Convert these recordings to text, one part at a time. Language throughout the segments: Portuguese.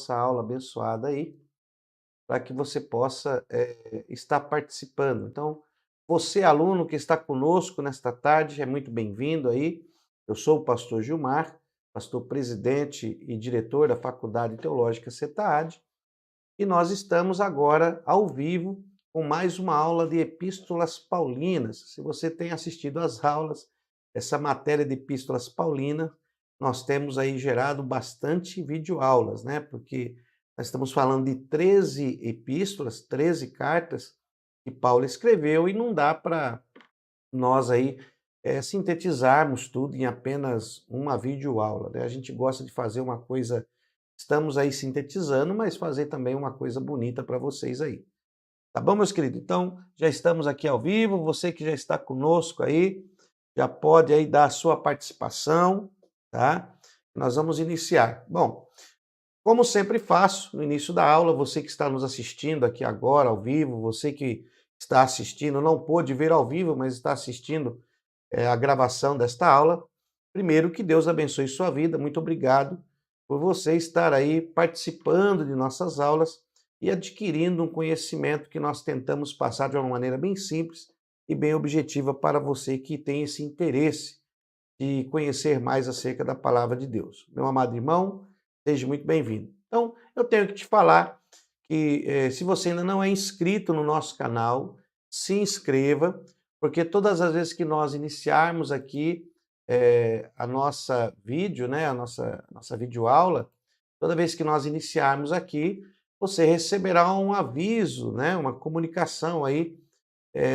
essa aula abençoada aí, para que você possa estar participando. Então, você, aluno que está conosco nesta tarde, é muito bem-vindo aí. Eu sou o pastor Gilmar, pastor presidente e diretor da Faculdade Teológica CETAD, e nós estamos agora ao vivo com mais uma aula de Epístolas Paulinas. Se você tem assistido às aulas, essa matéria de Epístolas Paulinas, nós temos aí gerado bastante videoaulas, né? Porque nós estamos falando de 13 epístolas, 13 cartas que Paulo escreveu e não dá para nós aí sintetizarmos tudo em apenas uma videoaula, né? A gente gosta de fazer uma coisa, estamos aí sintetizando, mas fazer também uma coisa bonita para vocês aí. Tá bom, meus queridos? Então, já estamos aqui ao vivo, você que já está conosco aí, já pode aí dar a sua participação, tá? Nós vamos iniciar. Bom, como sempre faço no início da aula, você que está nos assistindo aqui agora ao vivo, você que está assistindo, não pôde ver ao vivo, mas está assistindo a gravação desta aula, primeiro que Deus abençoe sua vida, muito obrigado por você estar aí participando de nossas aulas e adquirindo um conhecimento que nós tentamos passar de uma maneira bem simples e bem objetiva para você que tem esse interesse de conhecer mais acerca da palavra de Deus. Meu amado irmão, seja muito bem-vindo. Então, eu tenho que te falar que se você ainda não é inscrito no nosso canal, se inscreva, porque todas as vezes que nós iniciarmos aqui a nossa vídeo, né, a nossa videoaula, toda vez que nós iniciarmos aqui, você receberá um aviso, né, uma comunicação aí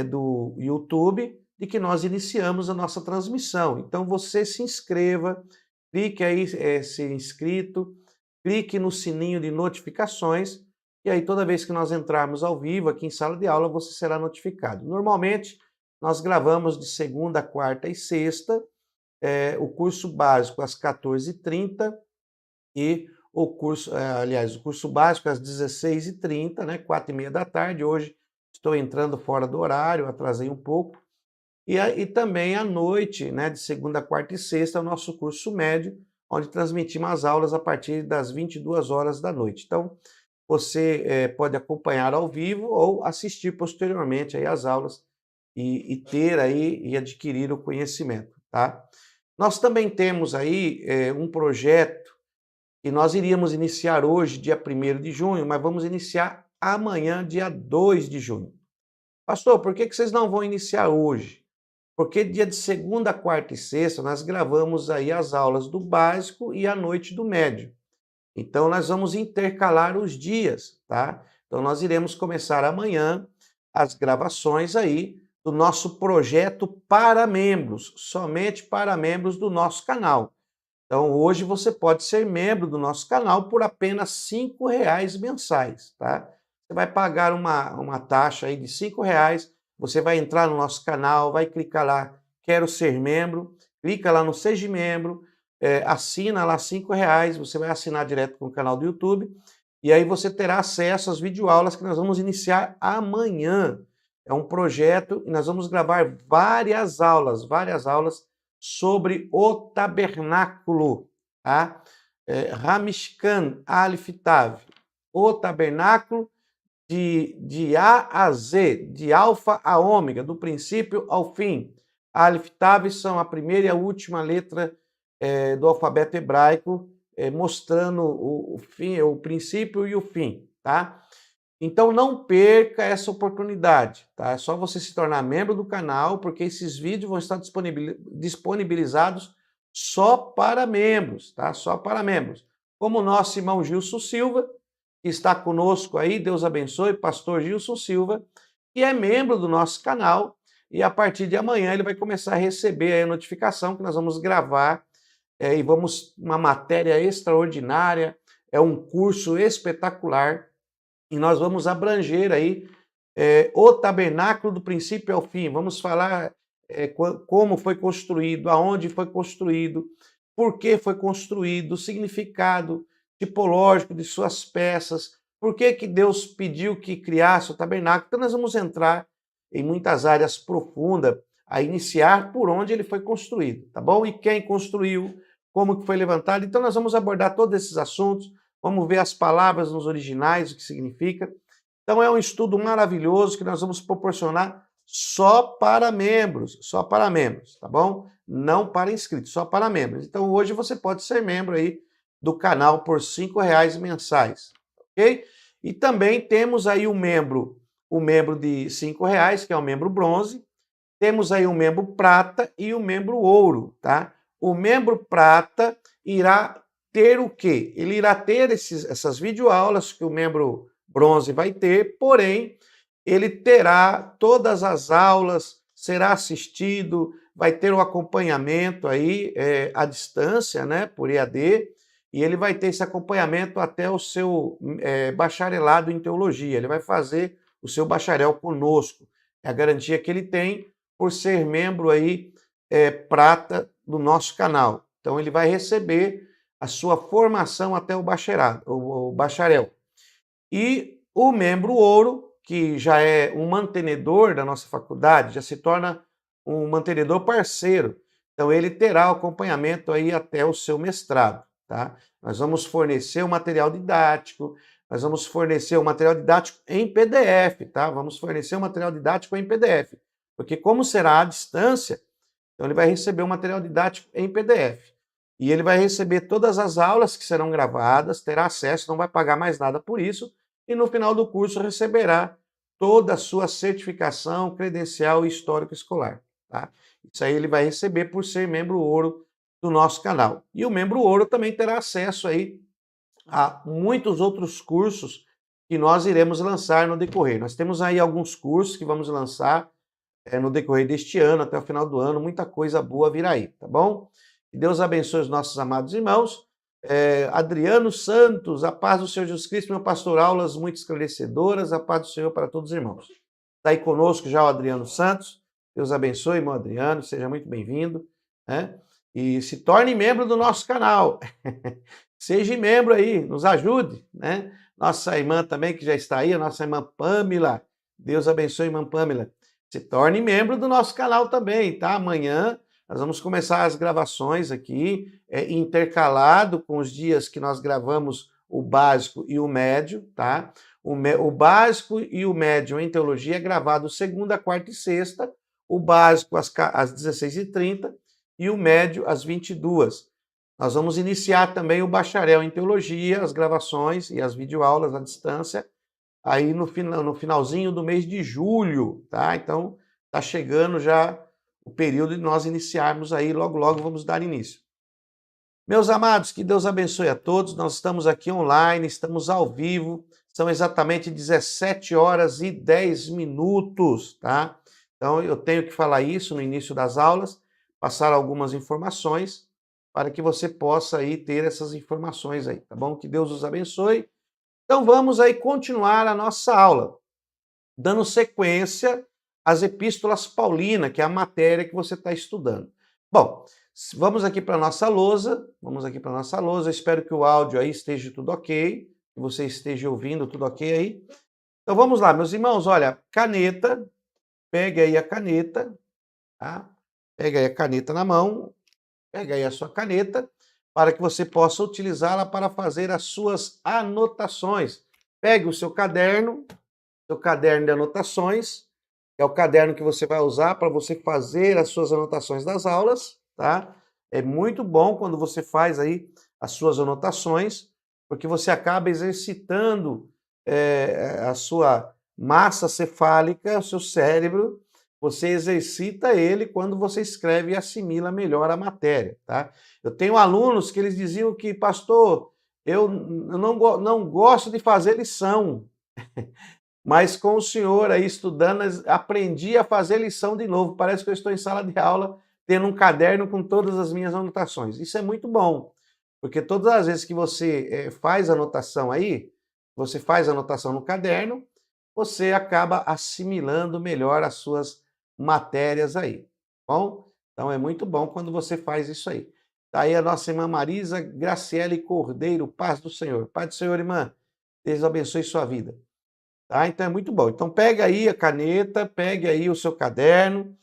do YouTube de que nós iniciamos a nossa transmissão. Então você se inscreva, clique aí ser inscrito, clique no sininho de notificações e aí toda vez que nós entrarmos ao vivo aqui em sala de aula você será notificado. Normalmente nós gravamos de segunda, quarta e sexta o curso básico às 14h30 e o curso, aliás, o curso básico às 16h30, né, 4h30 da tarde. Hoje estou entrando fora do horário, atrasei um pouco. E também à noite, né, de segunda, quarta e sexta, o nosso curso médio, onde transmitimos as aulas a partir das 22 horas da noite. Então, você pode acompanhar ao vivo ou assistir posteriormente aí as aulas e ter aí e adquirir o conhecimento, tá? Nós também temos aí um projeto que nós iríamos iniciar hoje, dia 1º de junho, mas vamos iniciar amanhã, dia 2 de junho. Pastor, por que vocês não vão iniciar hoje? Porque dia de segunda, quarta e sexta nós gravamos aí as aulas do básico e à noite do médio. Então nós vamos intercalar os dias, tá? Então nós iremos começar amanhã as gravações aí do nosso projeto para membros, somente para membros do nosso canal. Então hoje você pode ser membro do nosso canal por apenas R$ 5 mensais, tá? Você vai pagar uma taxa aí de R$ 5, você vai entrar no nosso canal, vai clicar lá, quero ser membro, clica lá no Seja Membro, assina lá R$ 5, você vai assinar direto com o canal do YouTube, e aí você terá acesso às videoaulas que nós vamos iniciar amanhã. É um projeto e nós vamos gravar várias aulas sobre o tabernáculo, tá? Ramishkan Alif Tav, o tabernáculo de A a Z, de alfa a ômega, do princípio ao fim. Alif Tav são a primeira e a última letra do alfabeto hebraico, mostrando o fim, o princípio e o fim, tá? Então não perca essa oportunidade, tá? É só você se tornar membro do canal, porque esses vídeos vão estar disponibilizados só para membros, tá? Só para membros. Como o nosso irmão Gilson Silva, que está conosco aí, Deus abençoe, pastor Gilson Silva, que é membro do nosso canal, e a partir de amanhã ele vai começar a receber aí a notificação que nós vamos gravar, e vamos uma matéria extraordinária, é um curso espetacular, e nós vamos abranger aí o tabernáculo do princípio ao fim. Vamos falar como foi construído, aonde foi construído, por que foi construído, o significado tipológico de suas peças, por que Deus pediu que criasse o tabernáculo. Então nós vamos entrar em muitas áreas profundas, a iniciar por onde ele foi construído, tá bom? E quem construiu, como que foi levantado. Então nós vamos abordar todos esses assuntos, vamos ver as palavras nos originais, o que significa. Então é um estudo maravilhoso que nós vamos proporcionar só para membros, tá bom? Não para inscritos, só para membros. Então hoje você pode ser membro aí do canal por R$ 5 mensais, ok? E também temos aí o membro de R$ 5, que é o membro bronze. Temos aí o membro prata e o membro ouro, tá? O membro prata irá ter o quê? Ele irá ter essas videoaulas que o membro bronze vai ter, porém, ele terá todas as aulas, será assistido, vai ter o acompanhamento aí à distância, né, por EAD, e ele vai ter esse acompanhamento até o seu bacharelado em teologia. Ele vai fazer o seu bacharel conosco. É a garantia que ele tem por ser membro aí prata do nosso canal. Então ele vai receber a sua formação até o bacharel. E o membro ouro, que já é um mantenedor da nossa faculdade, já se torna um mantenedor parceiro. Então ele terá o acompanhamento aí até o seu mestrado, tá? Nós vamos fornecer o material didático, nós vamos fornecer o material didático em PDF, tá? Vamos fornecer o material didático em PDF. Porque como será à distância, então ele vai receber o material didático em PDF. E ele vai receber todas as aulas que serão gravadas, terá acesso, não vai pagar mais nada por isso, e no final do curso receberá toda a sua certificação, credencial e histórico escolar, tá? Isso aí ele vai receber por ser membro ouro do nosso canal. E o membro ouro também terá acesso aí a muitos outros cursos que nós iremos lançar no decorrer. Nós temos aí alguns cursos que vamos lançar no decorrer deste ano, até o final do ano, muita coisa boa virá aí, tá bom? Que Deus abençoe os nossos amados irmãos. Adriano Santos, a paz do Senhor Jesus Cristo, meu pastor, aulas muito esclarecedoras, a paz do Senhor para todos os irmãos. Está aí conosco já o Adriano Santos. Deus abençoe, irmão Adriano, seja muito bem-vindo, né? E se torne membro do nosso canal. Seja membro aí, nos ajude, né? Nossa irmã também, que já está aí, a nossa irmã Pamela. Deus abençoe, irmã Pamela. Se torne membro do nosso canal também, tá? Amanhã nós vamos começar as gravações aqui, intercalado com os dias que nós gravamos o básico e o médio, tá? O básico e o médio em teologia é gravado segunda, quarta e sexta, o básico às 16h30 e o médio às 22h. Nós vamos iniciar também o bacharel em teologia, as gravações e as videoaulas à distância, aí no finalzinho do mês de julho, tá? Então, tá chegando já o período de nós iniciarmos aí, logo, logo vamos dar início. Meus amados, que Deus abençoe a todos. Nós estamos aqui online, estamos ao vivo, são exatamente 17h10, tá? Então, eu tenho que falar isso no início das aulas, passar algumas informações para que você possa aí ter essas informações aí, tá bom? Que Deus os abençoe. Então, vamos aí continuar a nossa aula, dando sequência às epístolas paulinas, que é a matéria que você está estudando. Bom, vamos aqui para a nossa lousa, eu espero que o áudio aí esteja tudo ok, que você esteja ouvindo tudo ok aí. Então vamos lá, meus irmãos, olha, caneta, pegue aí a caneta, tá? Pega aí a caneta na mão, pega aí a sua caneta, para que você possa utilizá-la para fazer as suas anotações. Pegue o seu caderno de anotações, é o caderno que você vai usar para você fazer as suas anotações das aulas, tá? É muito bom quando você faz aí as suas anotações, porque você acaba exercitando a sua massa cefálica, o seu cérebro, você exercita ele quando você escreve e assimila melhor a matéria, tá? Eu tenho alunos que eles diziam que, pastor, eu não gosto de fazer lição, mas com o senhor aí estudando, aprendi a fazer lição de novo. Parece que eu estou em sala de aula, tendo um caderno com todas as minhas anotações. Isso é muito bom, porque todas as vezes que você faz anotação aí, você faz anotação no caderno, você acaba assimilando melhor as suas matérias aí, bom? Então é muito bom quando você faz isso aí. Tá aí a nossa irmã Marisa Graciele Cordeiro, paz do Senhor. Paz do Senhor, irmã. Deus abençoe sua vida. Tá? Então é muito bom. Então pegue aí a caneta, pegue aí o seu caderno,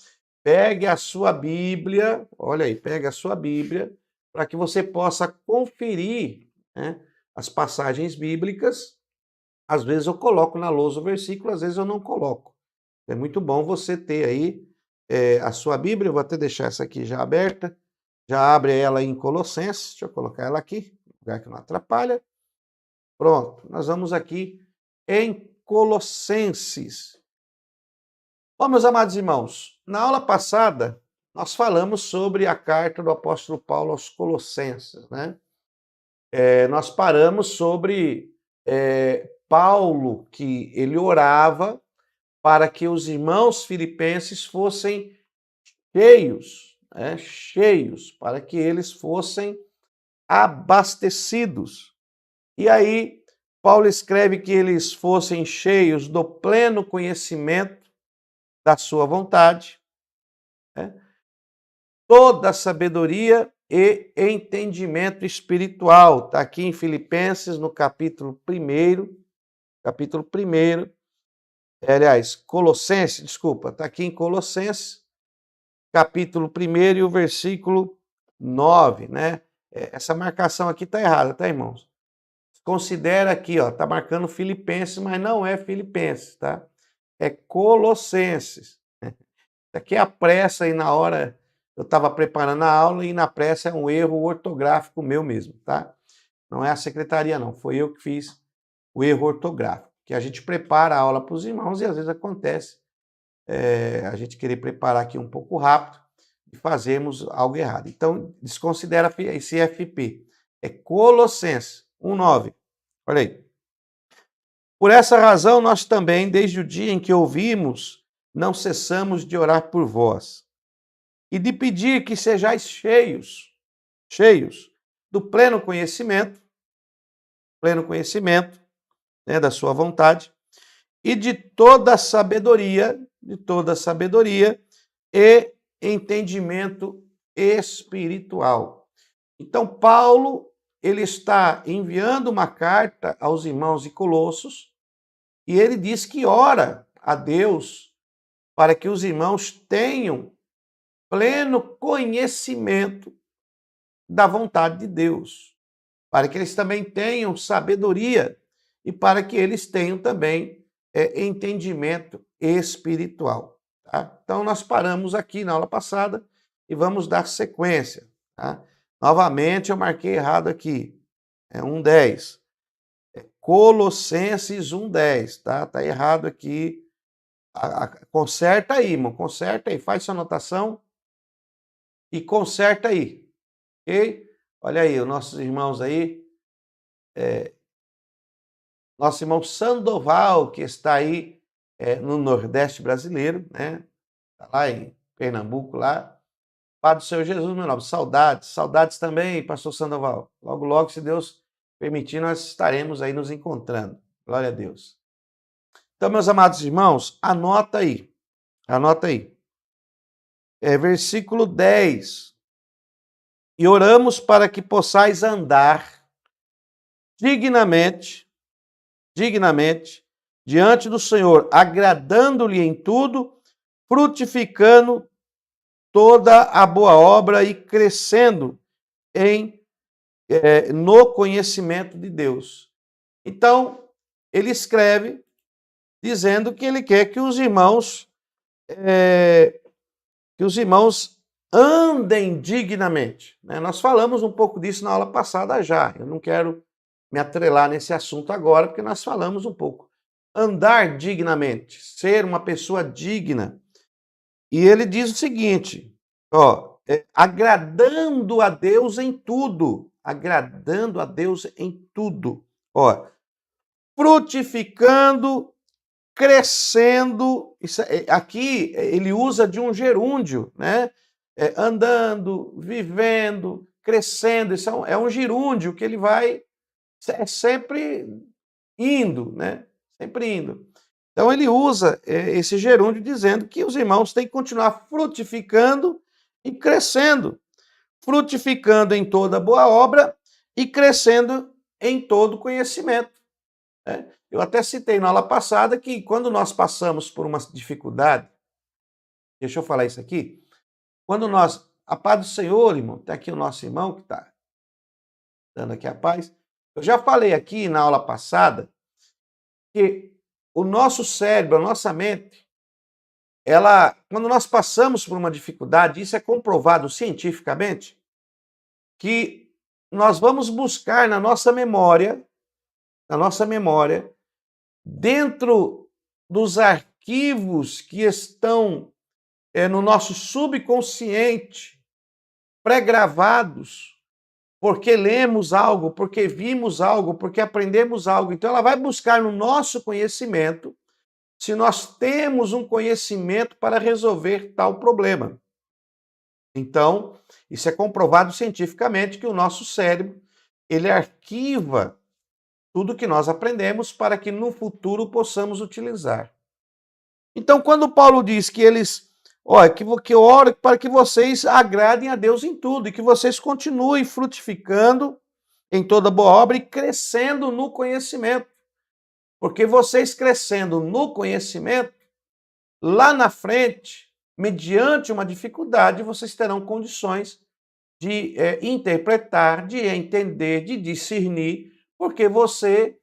pegue a sua Bíblia, olha aí, pegue a sua Bíblia, para que você possa conferir, né, as passagens bíblicas, às vezes eu coloco na lousa o versículo, às vezes eu não coloco. É muito bom você ter aí a sua Bíblia, eu vou até deixar essa aqui já aberta, já abre ela em Colossenses, deixa eu colocar ela aqui, lugar que não atrapalha. Pronto, nós vamos aqui em Colossenses. Bom, meus amados irmãos, na aula passada nós falamos sobre a carta do apóstolo Paulo aos Colossenses, né? Nós paramos sobre Paulo, que ele orava para que os irmãos filipenses fossem cheios, cheios, para que eles fossem abastecidos. E aí, Paulo escreve que eles fossem cheios do pleno conhecimento da sua vontade, né? Toda sabedoria e entendimento espiritual. Está aqui em Filipenses, no capítulo 1, Colossenses, desculpa, está aqui em Colossenses, capítulo 1 e o versículo 9, né? Essa marcação aqui está errada, tá, irmãos? Considera aqui, ó, tá marcando Filipenses, mas não é Filipenses, tá? É Colossenses. Aqui é a pressa aí na hora, eu estava preparando a aula e na pressa é um erro ortográfico meu mesmo, tá? Não é a secretaria não, foi eu que fiz o erro ortográfico, que a gente prepara a aula para os irmãos e às vezes acontece a gente querer preparar aqui um pouco rápido e fazermos algo errado. Então, desconsidera esse FP. É Colossenses 1:9. Olha aí. Por essa razão, nós também, desde o dia em que ouvimos, não cessamos de orar por vós e de pedir que sejais cheios do pleno conhecimento, né, da sua vontade e de toda sabedoria e entendimento espiritual. Então, Paulo, ele está enviando uma carta aos irmãos de Colossos e ele diz que ora a Deus para que os irmãos tenham pleno conhecimento da vontade de Deus, para que eles também tenham sabedoria e para que eles tenham também entendimento espiritual. Tá? Então, nós paramos aqui na aula passada e vamos dar sequência. Tá? Novamente, eu marquei errado aqui. É 1:10. Colossenses 1:10, tá? Tá errado aqui. Conserta aí, irmão. Conserta aí. Faz sua anotação e conserta aí. Ok? Olha aí, os nossos irmãos aí. Nosso irmão Sandoval, que está aí no Nordeste brasileiro, né? Está lá em Pernambuco, lá. Pai do Senhor Jesus, meu nome. Saudades. Saudades também, pastor Sandoval. Logo, logo, se Deus permitir, nós estaremos aí nos encontrando. Glória a Deus. Então, meus amados irmãos, anota aí. Anota aí. Versículo 10. E oramos para que possais andar dignamente diante do Senhor, agradando-lhe em tudo, frutificando toda a boa obra e crescendo no conhecimento de Deus. Então, ele escreve dizendo que ele quer que os irmãos andem dignamente. Né? Nós falamos um pouco disso na aula passada já. Eu não quero me atrelar nesse assunto agora, porque nós falamos um pouco. Andar dignamente, ser uma pessoa digna. E ele diz o seguinte, ó, agradando a Deus em tudo. Agradando a Deus em tudo. Ó, frutificando, crescendo. Aqui ele usa de um gerúndio, né? Andando, vivendo, crescendo. Isso é um gerúndio que ele vai sempre indo, né? Sempre indo. Então ele usa esse gerúndio dizendo que os irmãos têm que continuar frutificando e crescendo. Frutificando em toda boa obra e crescendo em todo conhecimento. Né? Eu até citei na aula passada que quando nós passamos por uma dificuldade, deixa eu falar isso aqui, quando nós, a paz do Senhor, irmão, está aqui o nosso irmão que está dando aqui a paz, Eu já falei aqui na aula passada que o nosso cérebro, a nossa mente, quando nós passamos por uma dificuldade, isso é comprovado cientificamente, que nós vamos buscar na nossa memória, dentro dos arquivos que estão no nosso subconsciente, pré-gravados, porque lemos algo, porque vimos algo, porque aprendemos algo. Então, ela vai buscar no nosso conhecimento se nós temos um conhecimento para resolver tal problema. Então, isso é comprovado cientificamente que o nosso cérebro, ele arquiva tudo que nós aprendemos para que no futuro possamos utilizar. Então, quando Paulo diz que que eu oro para que vocês agradem a Deus em tudo e que vocês continuem frutificando em toda boa obra e crescendo no conhecimento. Porque vocês crescendo no conhecimento, lá na frente, mediante uma dificuldade, vocês terão condições de interpretar, de entender, de discernir, porque você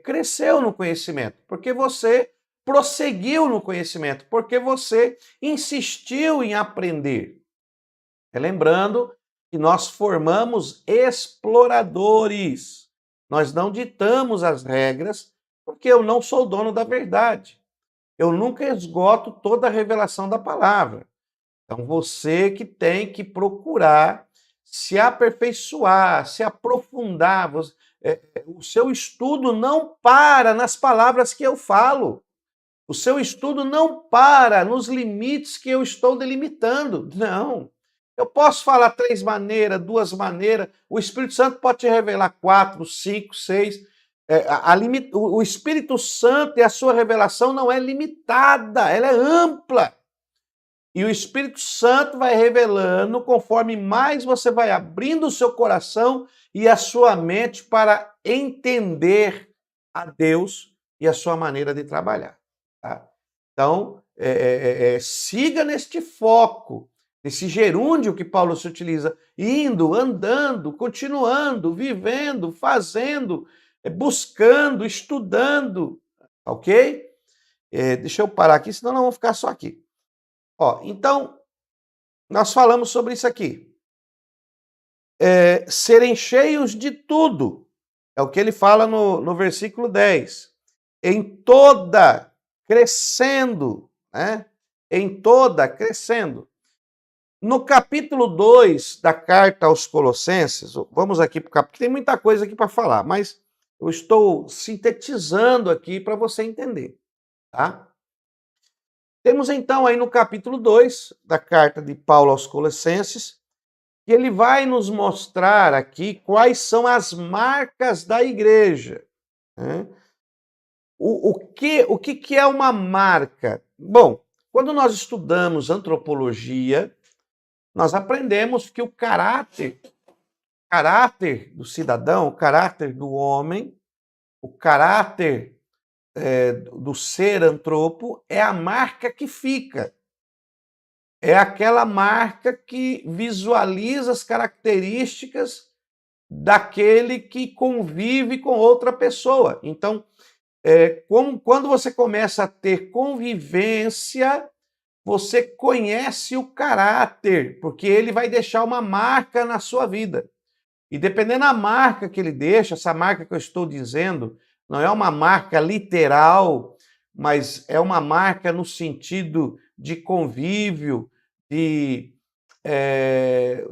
cresceu no conhecimento, porque você prosseguiu no conhecimento, porque você insistiu em aprender. Lembrando que nós formamos exploradores. Nós não ditamos as regras, porque eu não sou dono da verdade. Eu nunca esgoto toda a revelação da palavra. Então você que tem que procurar se aperfeiçoar, se aprofundar. O seu estudo não para nas palavras que eu falo. O seu estudo não para nos limites que eu estou delimitando. Não. Eu posso falar 3 maneiras, 2 maneiras. O Espírito Santo pode te revelar 4, 5, 6. O Espírito Santo e a sua revelação não é limitada, ela é ampla. E o Espírito Santo vai revelando conforme mais você vai abrindo o seu coração e a sua mente para entender a Deus e a sua maneira de trabalhar. Tá? Então, siga neste foco, nesse gerúndio que Paulo se utiliza, indo, andando, continuando, vivendo, fazendo, buscando, estudando, ok? Deixa eu parar aqui, senão nós vamos ficar só aqui. Então, nós falamos sobre isso aqui. Serem cheios de tudo, é o que ele fala no versículo 10. Em toda, crescendo, né? Em toda, crescendo. No capítulo 2 da carta aos Colossenses, vamos aqui para o capítulo, tem muita coisa aqui para falar, mas eu estou sintetizando aqui para você entender, tá? Temos então aí no capítulo 2 da carta de Paulo aos Colossenses, que ele vai nos mostrar aqui quais são as marcas da igreja. Né? O que é uma marca? Bom, quando nós estudamos antropologia, nós aprendemos que o caráter do cidadão, o caráter do homem, o caráter do ser antropo é a marca que fica. É aquela marca que visualiza as características daquele que convive com outra pessoa. Então, quando você começa a ter convivência, você conhece o caráter, porque ele vai deixar uma marca na sua vida. E dependendo da marca que ele deixa, essa marca que eu estou dizendo, não é uma marca literal, mas é uma marca no sentido de convívio,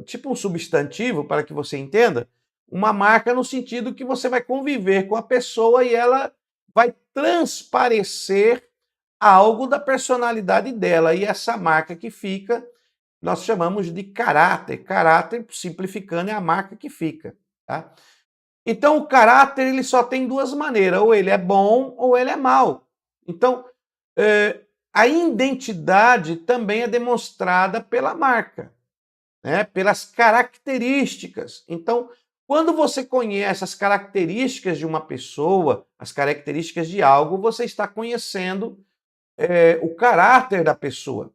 tipo um substantivo, para que você entenda, uma marca no sentido que você vai conviver com a pessoa e ela vai transparecer algo da personalidade dela. E essa marca que fica, nós chamamos de caráter. Caráter, simplificando, é a marca que fica. Tá? Então, o caráter ele só tem 2 maneiras, ou ele é bom ou ele é mau. Então, a identidade também é demonstrada pela marca, né? Pelas características. Então, quando você conhece as características de uma pessoa, as características de algo, você está conhecendo o caráter da pessoa.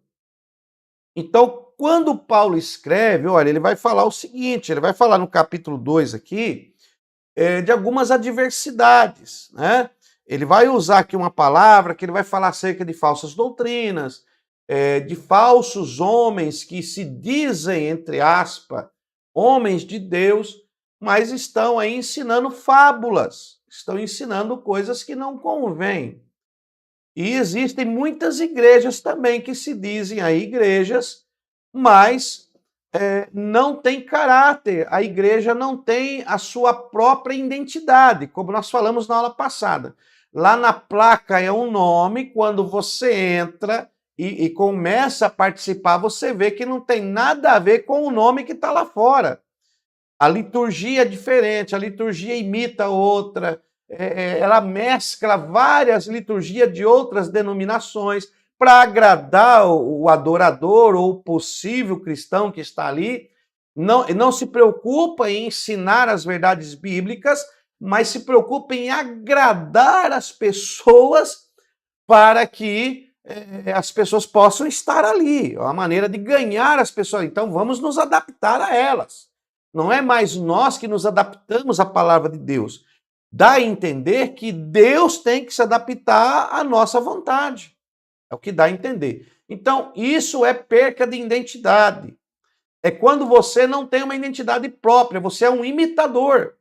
Então, quando Paulo escreve, olha, ele vai falar o seguinte, ele vai falar no capítulo 2 aqui, de algumas adversidades, né? Ele vai usar aqui uma palavra que ele vai falar acerca de falsas doutrinas, de falsos homens que se dizem, entre aspas, homens de Deus, mas estão aí ensinando fábulas, estão ensinando coisas que não convêm. E existem muitas igrejas também que se dizem aí igrejas, mas não tem caráter, a igreja não tem a sua própria identidade, como nós falamos na aula passada. Lá na placa é um nome, quando você entra e começa a participar, você vê que não tem nada a ver com o nome que está lá fora. A liturgia é diferente, a liturgia imita outra, ela mescla várias liturgias de outras denominações para agradar o adorador ou o possível cristão que está ali. Não se preocupa em ensinar as verdades bíblicas, mas se preocupa em agradar as pessoas para que as pessoas possam estar ali. É uma maneira de ganhar as pessoas. Então vamos nos adaptar a elas. Não é mais nós que nos adaptamos à palavra de Deus. Dá a entender que Deus tem que se adaptar à nossa vontade. É o que dá a entender. Então, isso é perca de identidade. É quando você não tem uma identidade própria, você é um imitador.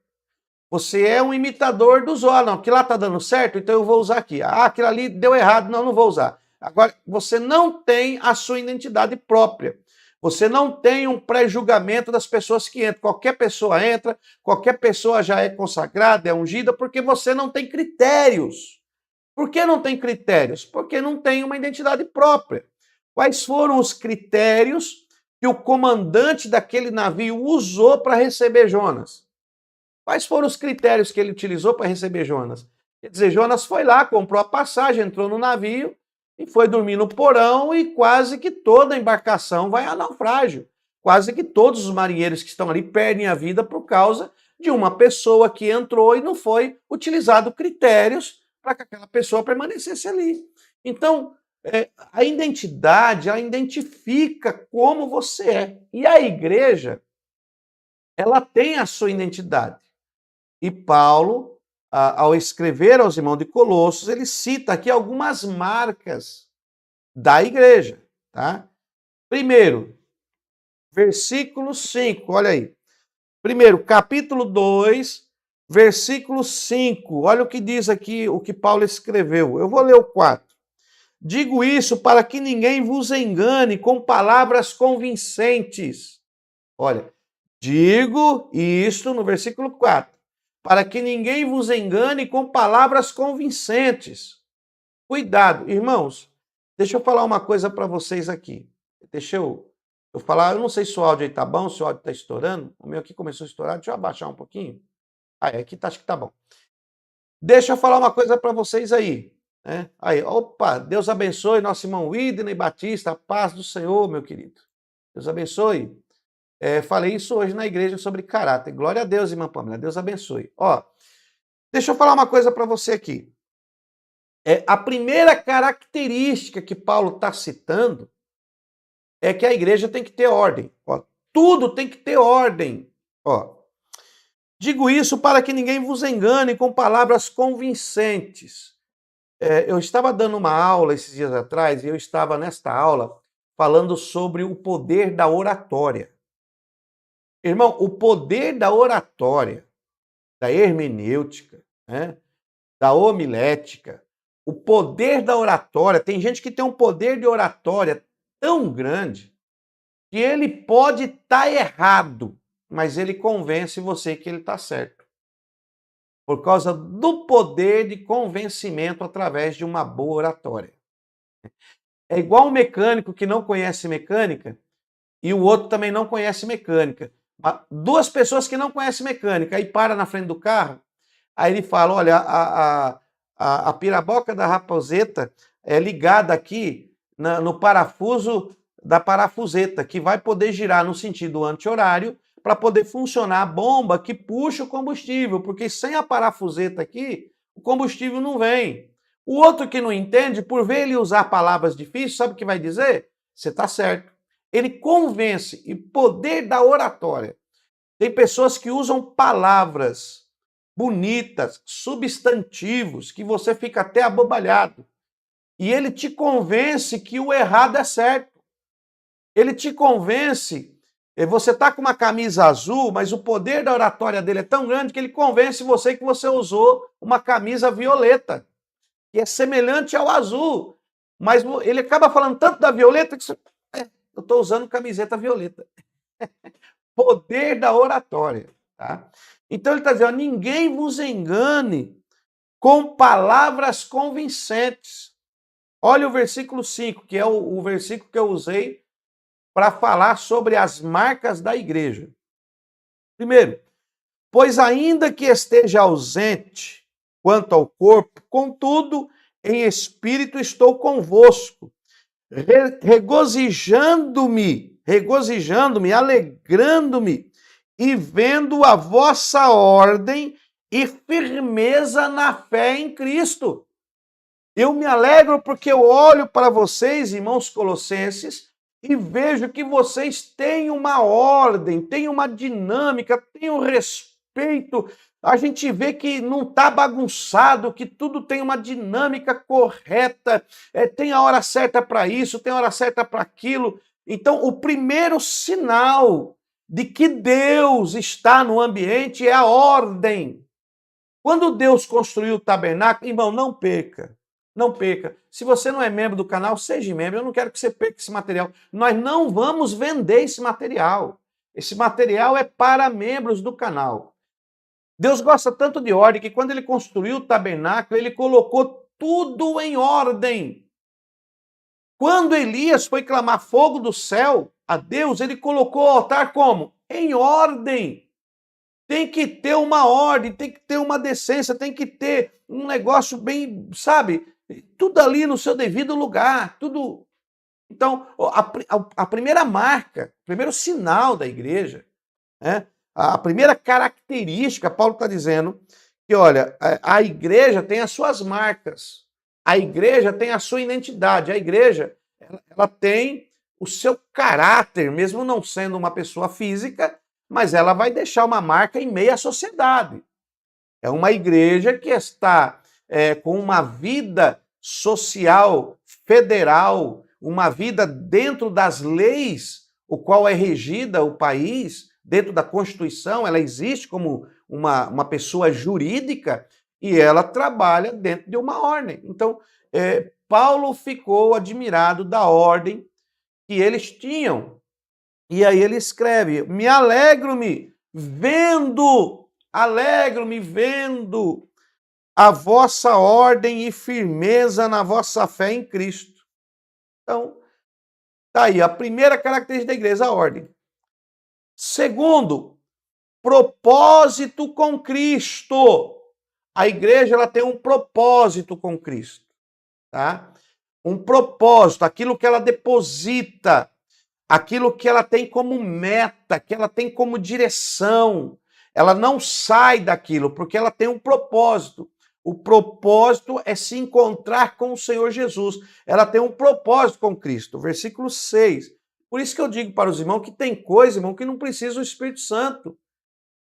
Você é um imitador dos outros. Não, aquilo lá está dando certo, então eu vou usar aqui. Ah, aquilo ali deu errado, não vou usar. Agora, você não tem a sua identidade própria. Você não tem um pré-julgamento das pessoas que entram. Qualquer pessoa entra, qualquer pessoa já é consagrada, é ungida, porque você não tem critérios. Por que não tem critérios? Porque não tem uma identidade própria. Quais foram os critérios que o comandante daquele navio usou para receber Jonas? Quais foram os critérios que ele utilizou para receber Jonas? Quer dizer, Jonas foi lá, comprou a passagem, entrou no navio e foi dormir no porão e quase que toda a embarcação vai a naufrágio. Quase que todos os marinheiros que estão ali perdem a vida por causa de uma pessoa que entrou e não foi utilizado critérios para que aquela pessoa permanecesse ali. Então, a identidade, ela identifica como você é. E a igreja, ela tem a sua identidade. E Paulo, ao escrever aos irmãos de Colossos, ele cita aqui algumas marcas da igreja, tá? Primeiro, versículo 5, olha aí. Primeiro, capítulo 2, versículo 5. Olha o que diz aqui, o que Paulo escreveu. Eu vou ler o 4. Digo isso para que ninguém vos engane com palavras convincentes. Olha, digo isto no versículo 4. Para que ninguém vos engane com palavras convincentes. Cuidado, irmãos. Deixa eu falar uma coisa para vocês aqui. Deixa eu falar, eu não sei se o áudio aí tá bom, se o áudio tá estourando. O meu aqui começou a estourar, deixa eu abaixar um pouquinho. Aqui acho que tá bom. Deixa eu falar uma coisa para vocês aí. Né? Aí, opa, Deus abençoe nosso irmão Widney Batista, a paz do Senhor, meu querido. Deus abençoe. Falei isso hoje na igreja sobre caráter. Glória a Deus, irmã Pamela. Deus abençoe. Ó, deixa eu falar uma coisa para você aqui. A primeira característica que Paulo está citando é que a igreja tem que ter ordem. Ó, tudo tem que ter ordem. Ó, digo isso para que ninguém vos engane com palavras convincentes. Eu estava dando uma aula esses dias atrás e eu estava nesta aula falando sobre o poder da oratória. Irmão, o poder da oratória, da hermenêutica, né, da homilética, o poder da oratória, tem gente que tem um poder de oratória tão grande que ele pode estar errado, mas ele convence você que ele está certo. Por causa do poder de convencimento através de uma boa oratória. É igual um mecânico que não conhece mecânica e o outro também não conhece mecânica. Duas pessoas que não conhecem mecânica, aí para na frente do carro, aí ele fala, olha, a piraboca da raposeta é ligada aqui no parafuso da parafuseta, que vai poder girar no sentido anti-horário para poder funcionar a bomba que puxa o combustível, porque sem a parafuseta aqui, o combustível não vem. O outro que não entende, por ver ele usar palavras difíceis, sabe o que vai dizer? Você está certo. Ele convence, e poder da oratória. Tem pessoas que usam palavras bonitas, substantivos, que você fica até abobalhado. E ele te convence que o errado é certo. Ele te convence. Você está com uma camisa azul, mas o poder da oratória dele é tão grande que ele convence você que você usou uma camisa violeta, que é semelhante ao azul. Mas ele acaba falando tanto da violeta que você... eu estou usando camiseta violeta. Poder da oratória. Tá? Então ele está dizendo, ninguém vos engane com palavras convincentes. Olha o versículo 5, que é o versículo que eu usei para falar sobre as marcas da igreja. Primeiro, pois ainda que esteja ausente quanto ao corpo, contudo, em espírito estou convosco, regozijando-me, alegrando-me, e vendo a vossa ordem e firmeza na fé em Cristo. Eu me alegro porque eu olho para vocês, irmãos colossenses, e vejo que vocês têm uma ordem, têm uma dinâmica, têm um respeito. A gente vê que não está bagunçado, que tudo tem uma dinâmica correta, tem a hora certa para isso, tem a hora certa para aquilo. Então, o primeiro sinal de que Deus está no ambiente é a ordem. Quando Deus construiu o tabernáculo, irmão, não perca. Não perca. Se você não é membro do canal, seja membro. Eu não quero que você perca esse material. Nós não vamos vender esse material. Esse material é para membros do canal. Deus gosta tanto de ordem que quando ele construiu o tabernáculo, ele colocou tudo em ordem. Quando Elias foi clamar fogo do céu a Deus, ele colocou o altar como? Em ordem. Tem que ter uma ordem, tem que ter uma decência, tem que ter um negócio bem, sabe? Tudo ali no seu devido lugar, tudo. Então, a primeira marca, o primeiro sinal da igreja, né? A primeira característica, Paulo está dizendo que, olha, a igreja tem as suas marcas, a igreja tem a sua identidade, a igreja ela tem o seu caráter, mesmo não sendo uma pessoa física, mas ela vai deixar uma marca em meio à sociedade. É uma igreja que está com uma vida social, federal, uma vida dentro das leis, o qual é regida o país, dentro da Constituição, ela existe como uma pessoa jurídica e ela trabalha dentro de uma ordem. Então, Paulo ficou admirado da ordem que eles tinham. E aí ele escreve, alegro-me vendo a vossa ordem e firmeza na vossa fé em Cristo. Então, tá aí a primeira característica da igreja, a ordem. Segundo, propósito com Cristo. A igreja ela tem um propósito com Cristo, tá? Um propósito, aquilo que ela deposita, aquilo que ela tem como meta, que ela tem como direção. Ela não sai daquilo, porque ela tem um propósito. O propósito é se encontrar com o Senhor Jesus. Ela tem um propósito com Cristo. Versículo 6. Por isso que eu digo para os irmãos que tem coisa, irmão, que não precisa do Espírito Santo.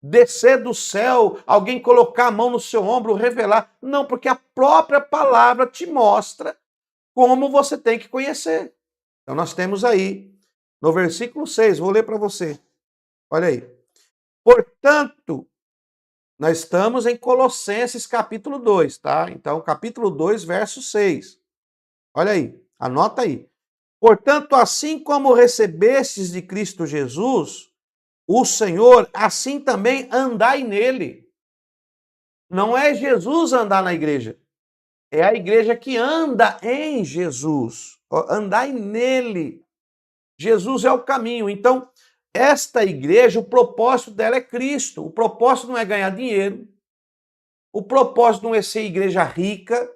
Descer do céu, alguém colocar a mão no seu ombro, revelar. Não, porque a própria palavra te mostra como você tem que conhecer. Então nós temos aí, no versículo 6, vou ler para você. Olha aí. Portanto, nós estamos em Colossenses capítulo 2, tá? Então, capítulo 2, verso 6. Olha aí, anota aí. Portanto, assim como recebestes de Cristo Jesus, o Senhor, assim também andai nele. Não é Jesus andar na igreja, é a igreja que anda em Jesus. Andai nele. Jesus é o caminho. Então, esta igreja, o propósito dela é Cristo. O propósito não é ganhar dinheiro. O propósito não é ser igreja rica.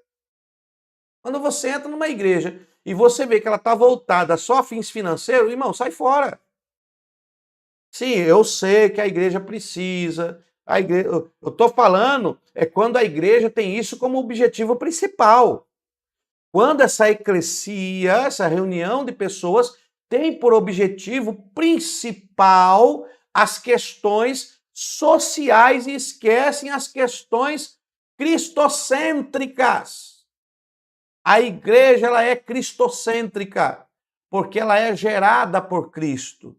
Quando você entra numa igreja e você vê que ela está voltada só a fins financeiros, irmão, sai fora. Sim, eu sei que a igreja precisa. Eu estou falando quando a igreja tem isso como objetivo principal. Quando essa eclesia, essa reunião de pessoas, tem por objetivo principal as questões sociais e esquecem as questões cristocêntricas. A igreja ela é cristocêntrica, porque ela é gerada por Cristo.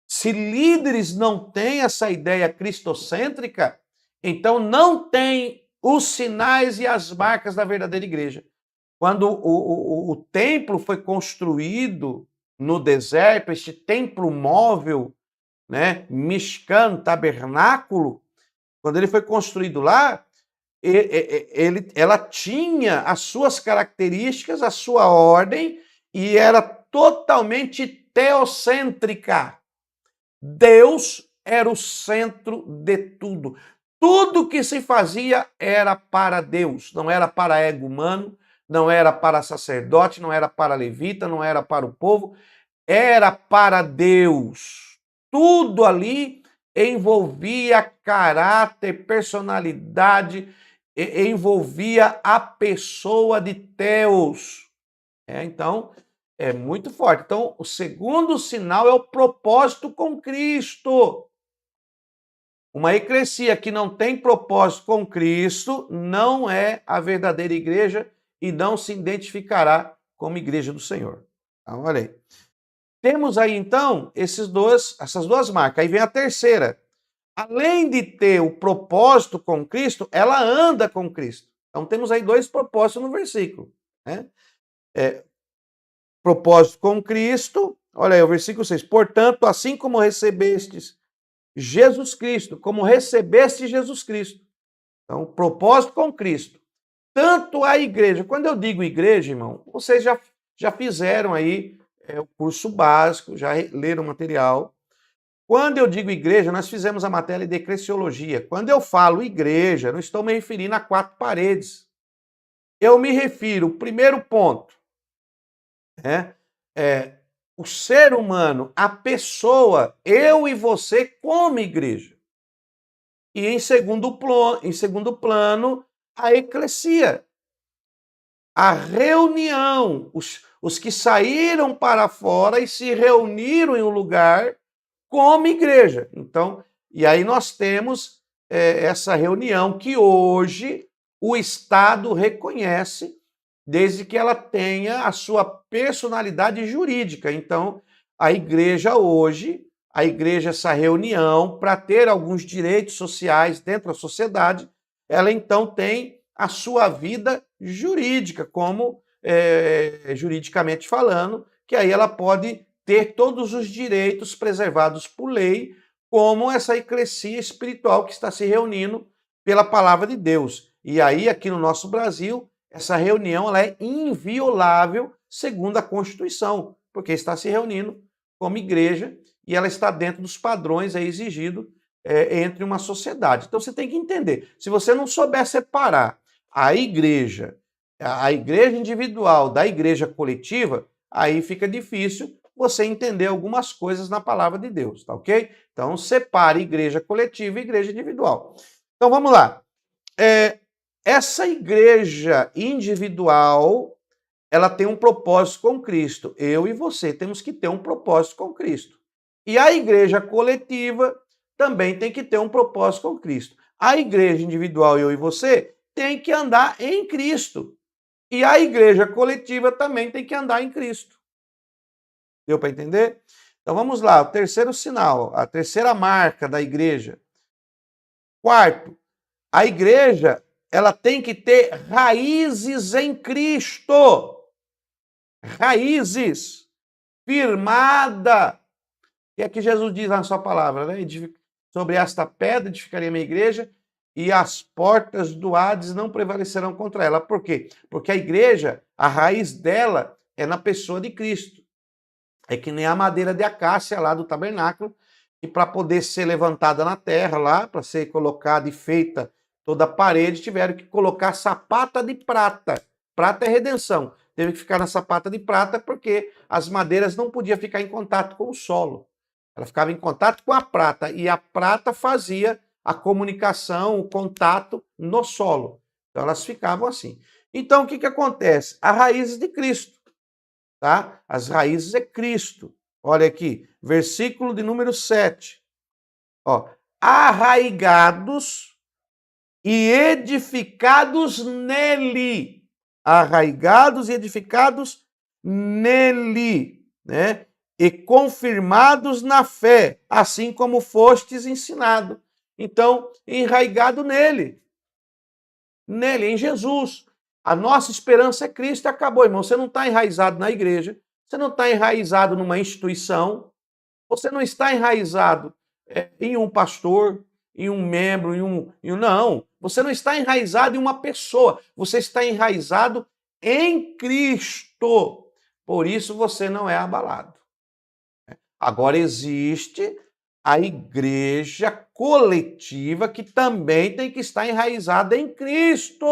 Se líderes não têm essa ideia cristocêntrica, então não tem os sinais e as marcas da verdadeira igreja. Quando o templo foi construído no deserto, este templo móvel, né, Mishkan, tabernáculo, quando ele foi construído lá, ela tinha as suas características, a sua ordem, e era totalmente teocêntrica. Deus era o centro de tudo. Tudo que se fazia era para Deus, não era para ego humano, não era para sacerdote, não era para levita, não era para o povo, era para Deus. Tudo ali envolvia caráter, personalidade, envolvia a pessoa de Deus. Então, é muito forte. Então, o segundo sinal é o propósito com Cristo. Uma eclesia que não tem propósito com Cristo não é a verdadeira igreja e não se identificará como igreja do Senhor. Então, olha aí. Temos aí, então, essas duas marcas. Aí vem a terceira. Além de ter o propósito com Cristo, ela anda com Cristo. Então, temos aí dois propósitos no versículo. Né? Propósito com Cristo, olha aí o versículo 6. Portanto, assim como recebestes Jesus Cristo, como recebeste Jesus Cristo. Então, propósito com Cristo. Tanto a igreja, quando eu digo igreja, irmão, vocês já fizeram aí o curso básico, já leram o material. Quando eu digo igreja, nós fizemos a matéria de eclesiologia. Quando eu falo igreja, não estou me referindo a quatro paredes. Eu me refiro, primeiro ponto, o ser humano, a pessoa, eu e você como igreja. E em segundo plano, a eclesia. A reunião, os que saíram para fora e se reuniram em um lugar como igreja. Então, e aí nós temos essa reunião que hoje o Estado reconhece, desde que ela tenha a sua personalidade jurídica. Então, a igreja hoje, essa reunião, para ter alguns direitos sociais dentro da sociedade, ela então tem a sua vida jurídica, como juridicamente falando, que aí ela pode ter todos os direitos preservados por lei, como essa eclesia espiritual que está se reunindo pela palavra de Deus. E aí, aqui no nosso Brasil, essa reunião ela é inviolável segundo a Constituição, porque está se reunindo como igreja e ela está dentro dos padrões exigidos entre uma sociedade. Então você tem que entender, se você não souber separar a igreja individual da igreja coletiva, aí fica difícil você entender algumas coisas na palavra de Deus, tá ok? Então separe igreja coletiva e igreja individual. Então vamos lá. Essa igreja individual, ela tem um propósito com Cristo. Eu e você temos que ter um propósito com Cristo. E a igreja coletiva também tem que ter um propósito com Cristo. A igreja individual, eu e você, tem que andar em Cristo. E a igreja coletiva também tem que andar em Cristo. Deu para entender? Então vamos lá, o terceiro sinal, a terceira marca da igreja. Quarto, a igreja, ela tem que ter raízes em Cristo. Raízes, firmada. E é que Jesus diz na sua palavra, né? Sobre esta pedra edificarei a minha igreja e as portas do Hades não prevalecerão contra ela. Por quê? Porque a igreja, a raiz dela é na pessoa de Cristo. É que nem a madeira de acácia lá do tabernáculo, e para poder ser levantada na terra lá, para ser colocada e feita toda a parede, tiveram que colocar sapata de prata. Prata é redenção. Teve que ficar na sapata de prata porque as madeiras não podiam ficar em contato com o solo. Ela ficava em contato com a prata e a prata fazia a comunicação, o contato no solo. Então elas ficavam assim. Então o que acontece? As raízes de Cristo, tá? As raízes é Cristo. Olha aqui, versículo de número 7. Ó, arraigados e edificados nele. Arraigados e edificados nele, né? E confirmados na fé, assim como fostes ensinado. Então, enraigado nele, em Jesus. A nossa esperança é Cristo e acabou, irmão. Você não está enraizado na igreja, você não está enraizado numa instituição, você não está enraizado em um pastor, em um membro, não. Você não está enraizado em uma pessoa, você está enraizado em Cristo. Por isso você não é abalado. Agora existe a igreja coletiva que também tem que estar enraizada em Cristo.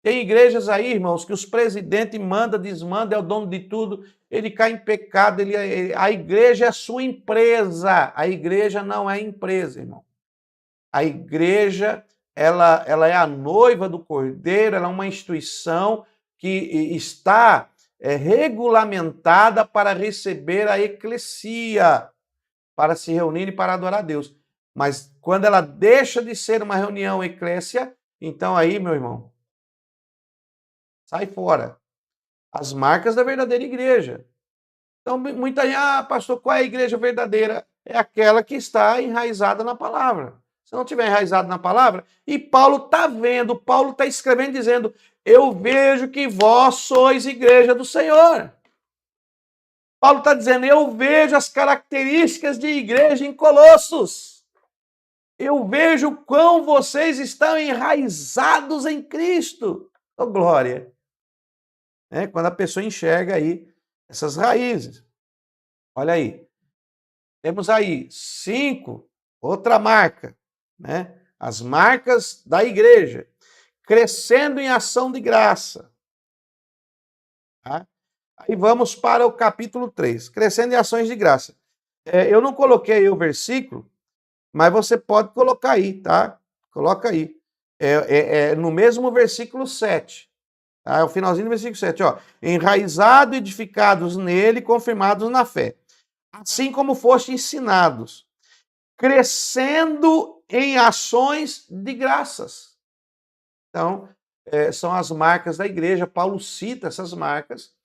Tem igrejas aí, irmãos, que os presidentes manda, desmanda, é o dono de tudo, ele cai em pecado, a igreja é a sua empresa. A igreja não é empresa, irmão. A igreja, ela é a noiva do Cordeiro, ela é uma instituição que está regulamentada para receber a eclesia, para se reunir e para adorar a Deus. Mas quando ela deixa de ser uma reunião eclésia, então aí, meu irmão, sai fora. As marcas da verdadeira igreja. Então, muita gente, pastor, qual é a igreja verdadeira? É aquela que está enraizada na palavra. Se não estiver enraizado na palavra, e Paulo está vendo, Paulo está escrevendo, dizendo, eu vejo que vós sois igreja do Senhor. Paulo está dizendo, eu vejo as características de igreja em Colossos. Eu vejo quão vocês estão enraizados em Cristo. Oh, glória! Quando a pessoa enxerga aí essas raízes. Olha aí. Temos aí 5, outra marca, né? As marcas da igreja. Crescendo em ação de graça. Tá? Aí vamos para o capítulo 3. Crescendo em ações de graça. Eu não coloquei aí o versículo, mas você pode colocar aí, tá? Coloca aí. No mesmo versículo 7. É o finalzinho do versículo 7, ó. Enraizados, edificados nele, confirmados na fé. Assim como foste ensinados, crescendo em ações de graças. Então, são as marcas da igreja. Paulo cita essas marcas.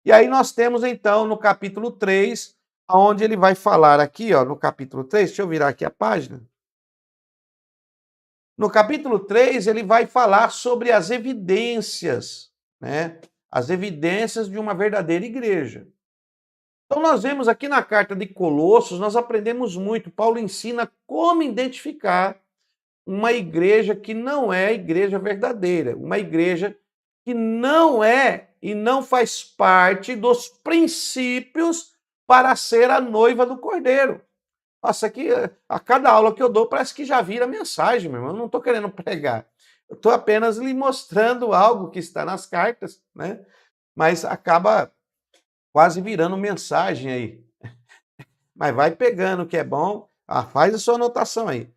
E aí nós temos, então, no capítulo 3, onde ele vai falar aqui, ó, no capítulo 3, deixa eu virar aqui a página. No capítulo 3, ele vai falar sobre as evidências, né? As evidências de uma verdadeira igreja. Então, nós vemos aqui na carta de Colossos, nós aprendemos muito. Paulo ensina como identificar uma igreja que não é a igreja verdadeira, uma igreja que não é e não faz parte dos princípios para ser a noiva do Cordeiro. Nossa, aqui, a cada aula que eu dou, parece que já vira mensagem, meu irmão. Eu não estou querendo pregar. Eu estou apenas lhe mostrando algo que está nas cartas, né? Mas acaba quase virando mensagem aí. Mas vai pegando o que é bom, faz a sua anotação aí.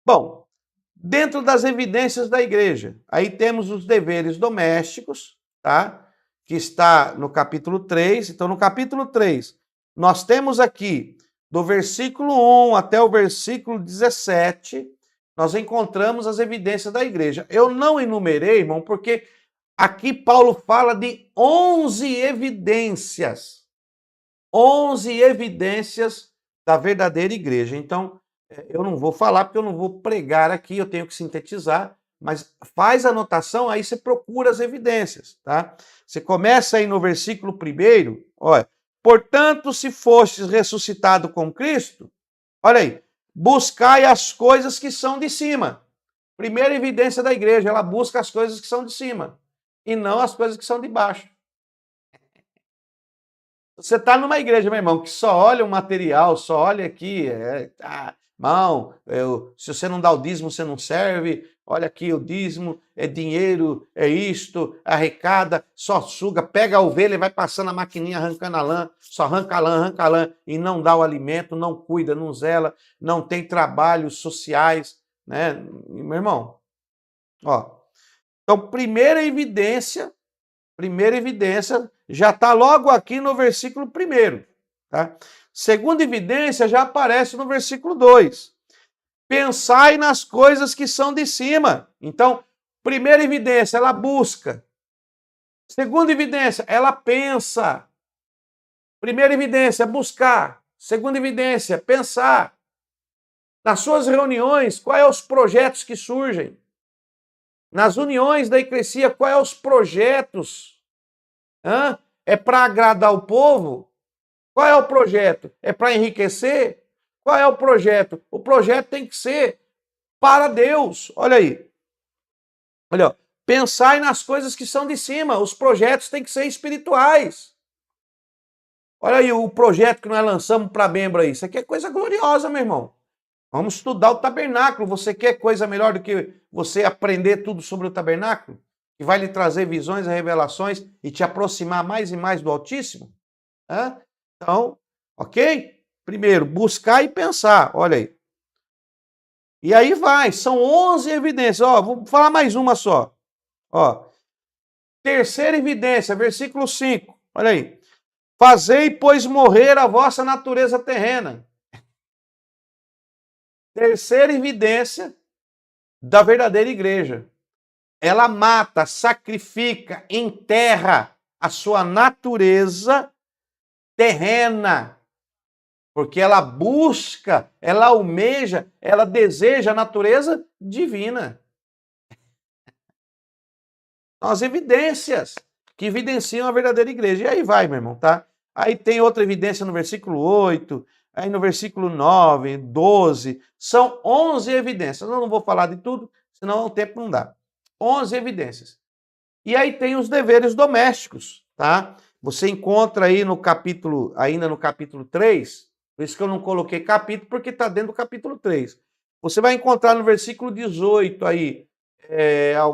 Bom, dentro das evidências da igreja, aí temos os deveres domésticos, tá? Que está no capítulo 3. Então, no capítulo 3, nós temos aqui, do versículo 1 até o versículo 17, nós encontramos as evidências da igreja. Eu não enumerei, irmão, porque aqui Paulo fala de 11 evidências. 11 evidências da verdadeira igreja. Então, eu não vou falar porque eu não vou pregar aqui, eu tenho que sintetizar, mas faz a anotação, aí você procura as evidências, tá? Você começa aí no versículo 1, olha, portanto, se fostes ressuscitado com Cristo, olha aí, buscai as coisas que são de cima. Primeira evidência da igreja, ela busca as coisas que são de cima e não as coisas que são de baixo. Você está numa igreja, meu irmão, que só olha o material, só olha aqui, irmão, se você não dá o dízimo, você não serve. Olha aqui, o dízimo é dinheiro, é isto, arrecada, só suga, pega a ovelha e vai passando a maquininha arrancando a lã, só arranca a lã e não dá o alimento, não cuida, não zela, não tem trabalhos sociais, né? Meu irmão, ó. Então, primeira evidência já está logo aqui no versículo 1. Tá? Segunda evidência já aparece no versículo 2. pensai nas coisas que são de cima. Então, primeira evidência, ela busca. Segunda evidência, ela pensa. Primeira evidência, buscar. Segunda evidência, pensar. Nas suas reuniões, quais são os projetos que surgem? Nas uniões da eclesia, quais são os projetos? É para agradar o povo? Qual é o projeto? É para enriquecer? Qual é o projeto? O projeto tem que ser para Deus. Olha aí. Olha, ó. Pensai nas coisas que são de cima. Os projetos têm que ser espirituais. Olha aí o projeto que nós lançamos para membro aí. Isso aqui é coisa gloriosa, meu irmão. Vamos estudar o tabernáculo. Você quer coisa melhor do que você aprender tudo sobre o tabernáculo? Que vai lhe trazer visões e revelações e te aproximar mais e mais do Altíssimo? Então, ok? Primeiro, buscar e pensar. Olha aí. E aí vai. São 11 evidências. Ó, vou falar mais uma só. Ó. Terceira evidência, versículo 5. Olha aí. Fazei, pois, morrer a vossa natureza terrena. Terceira evidência da verdadeira igreja. Ela mata, sacrifica, enterra a sua natureza terrena. Porque ela busca, ela almeja, ela deseja a natureza divina. São as evidências que evidenciam a verdadeira igreja. E aí vai, meu irmão, tá? Aí tem outra evidência no versículo 8, aí no versículo 9, 12. São 11 evidências. Eu não vou falar de tudo, senão o tempo não dá. 11 evidências. E aí tem os deveres domésticos, tá? Você encontra aí no capítulo, ainda no capítulo 3, por isso que eu não coloquei capítulo, porque está dentro do capítulo 3. Você vai encontrar no versículo 18 aí,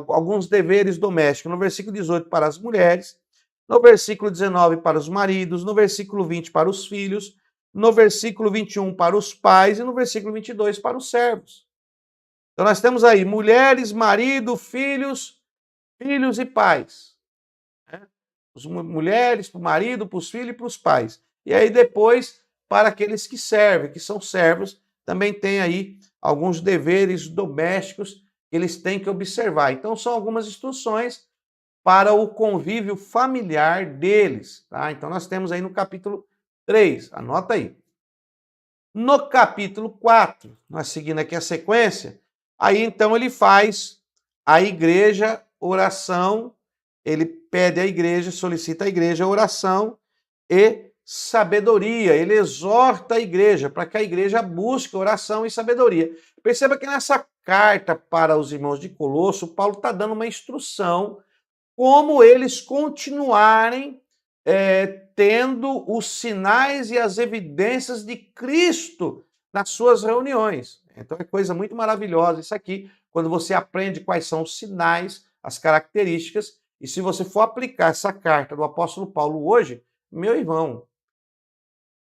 alguns deveres domésticos. No versículo 18 para as mulheres, no versículo 19 para os maridos, no versículo 20 para os filhos, no versículo 21 para os pais e no versículo 22 para os servos. Então nós temos aí mulheres, marido, filhos e pais. As mulheres, para o marido, para os filhos e para os pais. E aí depois, para aqueles que servem, que são servos, também tem aí alguns deveres domésticos que eles têm que observar. Então são algumas instruções para o convívio familiar deles. Tá? Então nós temos aí no capítulo 3, anota aí. No capítulo 4, nós seguindo aqui a sequência, aí então ele faz a igreja, oração, ele pede à igreja, solicita à igreja oração e sabedoria. Ele exorta a igreja para que a igreja busque oração e sabedoria. Perceba que nessa carta para os irmãos de Colosso, Paulo está dando uma instrução como eles continuarem tendo os sinais e as evidências de Cristo nas suas reuniões. Então é coisa muito maravilhosa isso aqui, quando você aprende quais são os sinais, as características, e se você for aplicar essa carta do apóstolo Paulo hoje, meu irmão,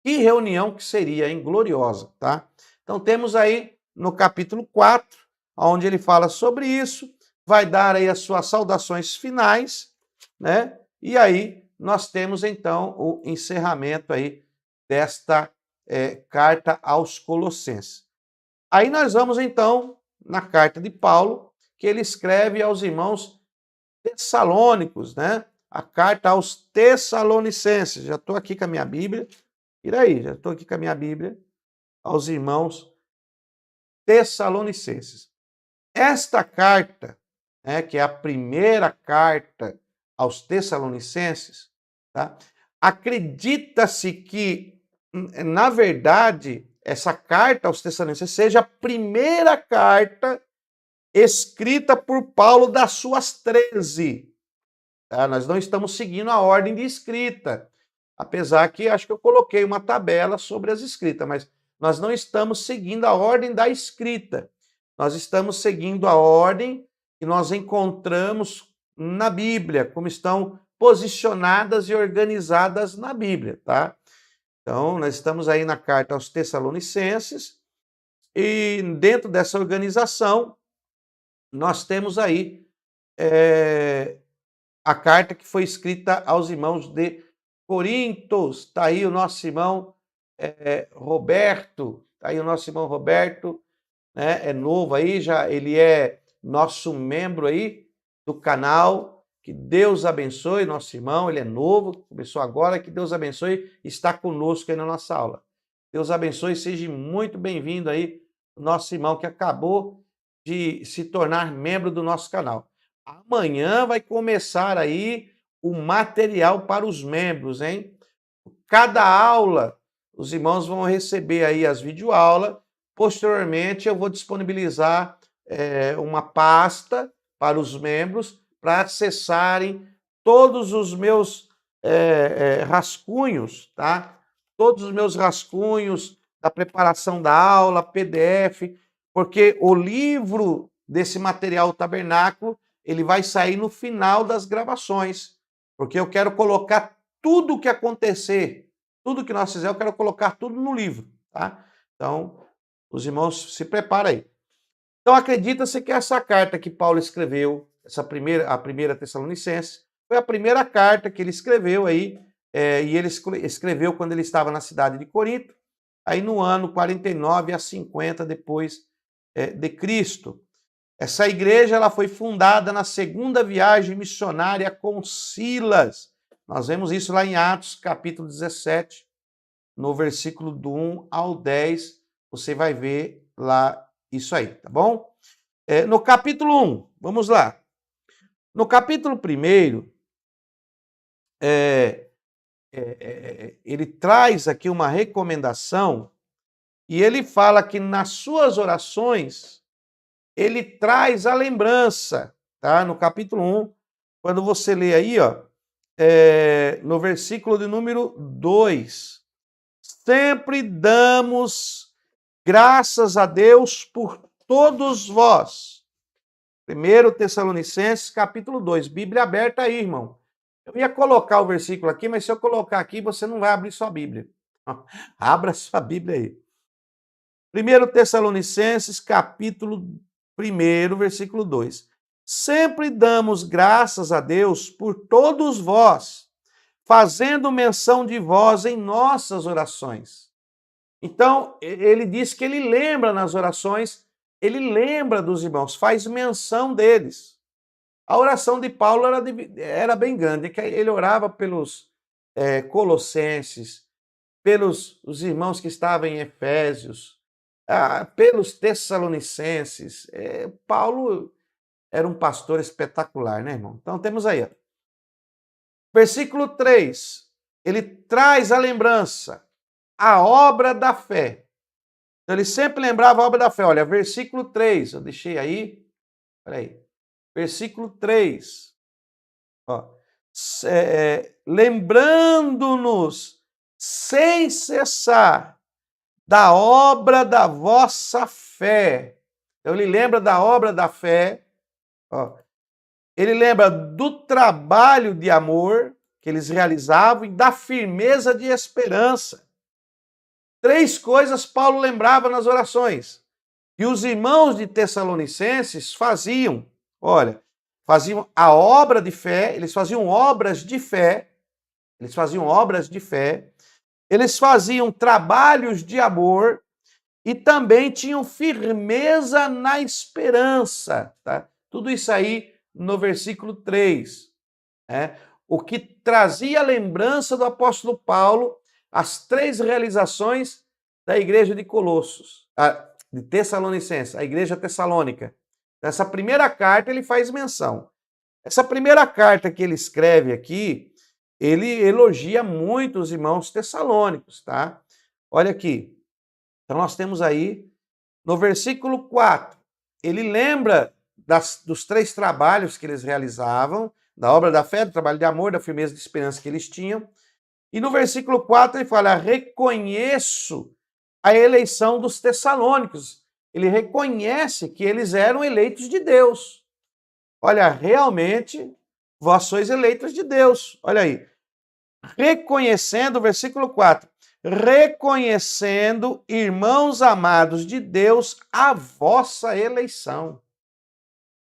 que reunião que seria, hein? Gloriosa, tá? Então temos aí no capítulo 4, onde ele fala sobre isso, vai dar aí as suas saudações finais, né? E aí nós temos então o encerramento aí desta carta aos Colossenses. Aí nós vamos então na carta de Paulo, que ele escreve aos irmãos tessalônicos, né? A carta aos Tessalonicenses. Já estou aqui com a minha Bíblia. Tira aí, já estou aqui com a minha Bíblia. Aos irmãos Tessalonicenses. Esta carta, que é a primeira carta aos Tessalonicenses, tá? Acredita-se que, na verdade, essa carta aos Tessalonicenses seja a primeira carta escrita por Paulo das suas 13. Tá? Nós não estamos seguindo a ordem de escrita, apesar que acho que eu coloquei uma tabela sobre as escritas, mas nós não estamos seguindo a ordem da escrita. Nós estamos seguindo a ordem que nós encontramos na Bíblia, como estão posicionadas e organizadas na Bíblia, tá? Então, nós estamos aí na carta aos Tessalonicenses e dentro dessa organização nós temos aí a carta que foi escrita aos irmãos de Corintos. Está aí o nosso irmão Roberto, está aí o nosso irmão Roberto, né? É novo aí, já ele é nosso membro aí do canal. Que Deus abençoe nosso irmão, ele é novo, começou agora, que Deus abençoe, está conosco aí na nossa aula. Deus abençoe, seja muito bem-vindo aí, nosso irmão que acabou de se tornar membro do nosso canal. Amanhã vai começar aí o material para os membros, hein? Cada aula, os irmãos vão receber aí as videoaulas. Posteriormente, eu vou disponibilizar uma pasta para os membros para acessarem todos os meus rascunhos, tá? Todos os meus rascunhos da preparação da aula, PDF, porque o livro desse material tabernáculo, ele vai sair no final das gravações, porque eu quero colocar tudo o que acontecer, tudo que nós fizermos, eu quero colocar tudo no livro, tá? Então, os irmãos se preparem aí. Então, acredita-se que essa carta que Paulo escreveu, a primeira Tessalonicenses, foi a primeira carta que ele escreveu aí, e ele escreveu quando ele estava na cidade de Corinto, aí no ano 49 a 50 depois de Cristo. Essa igreja ela foi fundada na segunda viagem missionária com Silas. Nós vemos isso lá em Atos, capítulo 17, no versículo do 1 ao 10, você vai ver lá isso aí, tá bom? No capítulo 1, vamos lá. No capítulo 1, ele traz aqui uma recomendação e ele fala que nas suas orações ele traz a lembrança, tá? No capítulo 1, quando você lê aí, ó, no versículo de número 2, sempre damos graças a Deus por todos vós. 1 Tessalonicenses, capítulo 2, Bíblia aberta aí, irmão. Eu ia colocar o versículo aqui, mas se eu colocar aqui, você não vai abrir sua Bíblia. Abra sua Bíblia aí. 1 Tessalonicenses, capítulo 1, versículo 2. Sempre damos graças a Deus por todos vós, fazendo menção de vós em nossas orações. Então, ele diz que ele lembra nas orações, ele lembra dos irmãos, faz menção deles. A oração de Paulo era bem grande, que ele orava pelos colossenses, pelos os irmãos que estavam em Efésios, pelos tessalonicenses. Paulo era um pastor espetacular, né, irmão? Então temos aí, ó. Versículo 3, ele traz a lembrança, a obra da fé. Então ele sempre lembrava a obra da fé. Olha, versículo 3, eu deixei aí, peraí. Versículo 3, ó, lembrando-nos sem cessar da obra da vossa fé. Então ele lembra da obra da fé, ó. Ele lembra do trabalho de amor que eles realizavam e da firmeza de esperança. 3 coisas Paulo lembrava nas orações. E os irmãos de Tessalonicenses faziam, olha, faziam a obra de fé, eles faziam obras de fé, eles faziam trabalhos de amor e também tinham firmeza na esperança, tá? Tudo isso aí no versículo 3. O que trazia a lembrança do apóstolo Paulo, as 3 realizações da igreja de Colossos, de Tessalonicenses, a igreja tessalônica. Nessa primeira carta ele faz menção. Essa primeira carta que ele escreve aqui, ele elogia muito os irmãos tessalônicos, tá? Olha aqui. Então nós temos aí, no versículo 4, ele lembra dos 3 trabalhos que eles realizavam, da obra da fé, do trabalho de amor, da firmeza de esperança que eles tinham. E no versículo 4 ele fala, reconheço a eleição dos tessalônicos. Ele reconhece que eles eram eleitos de Deus. Olha, realmente, vós sois eleitos de Deus. Olha aí. Reconhecendo, versículo 4, reconhecendo, irmãos amados de Deus, a vossa eleição.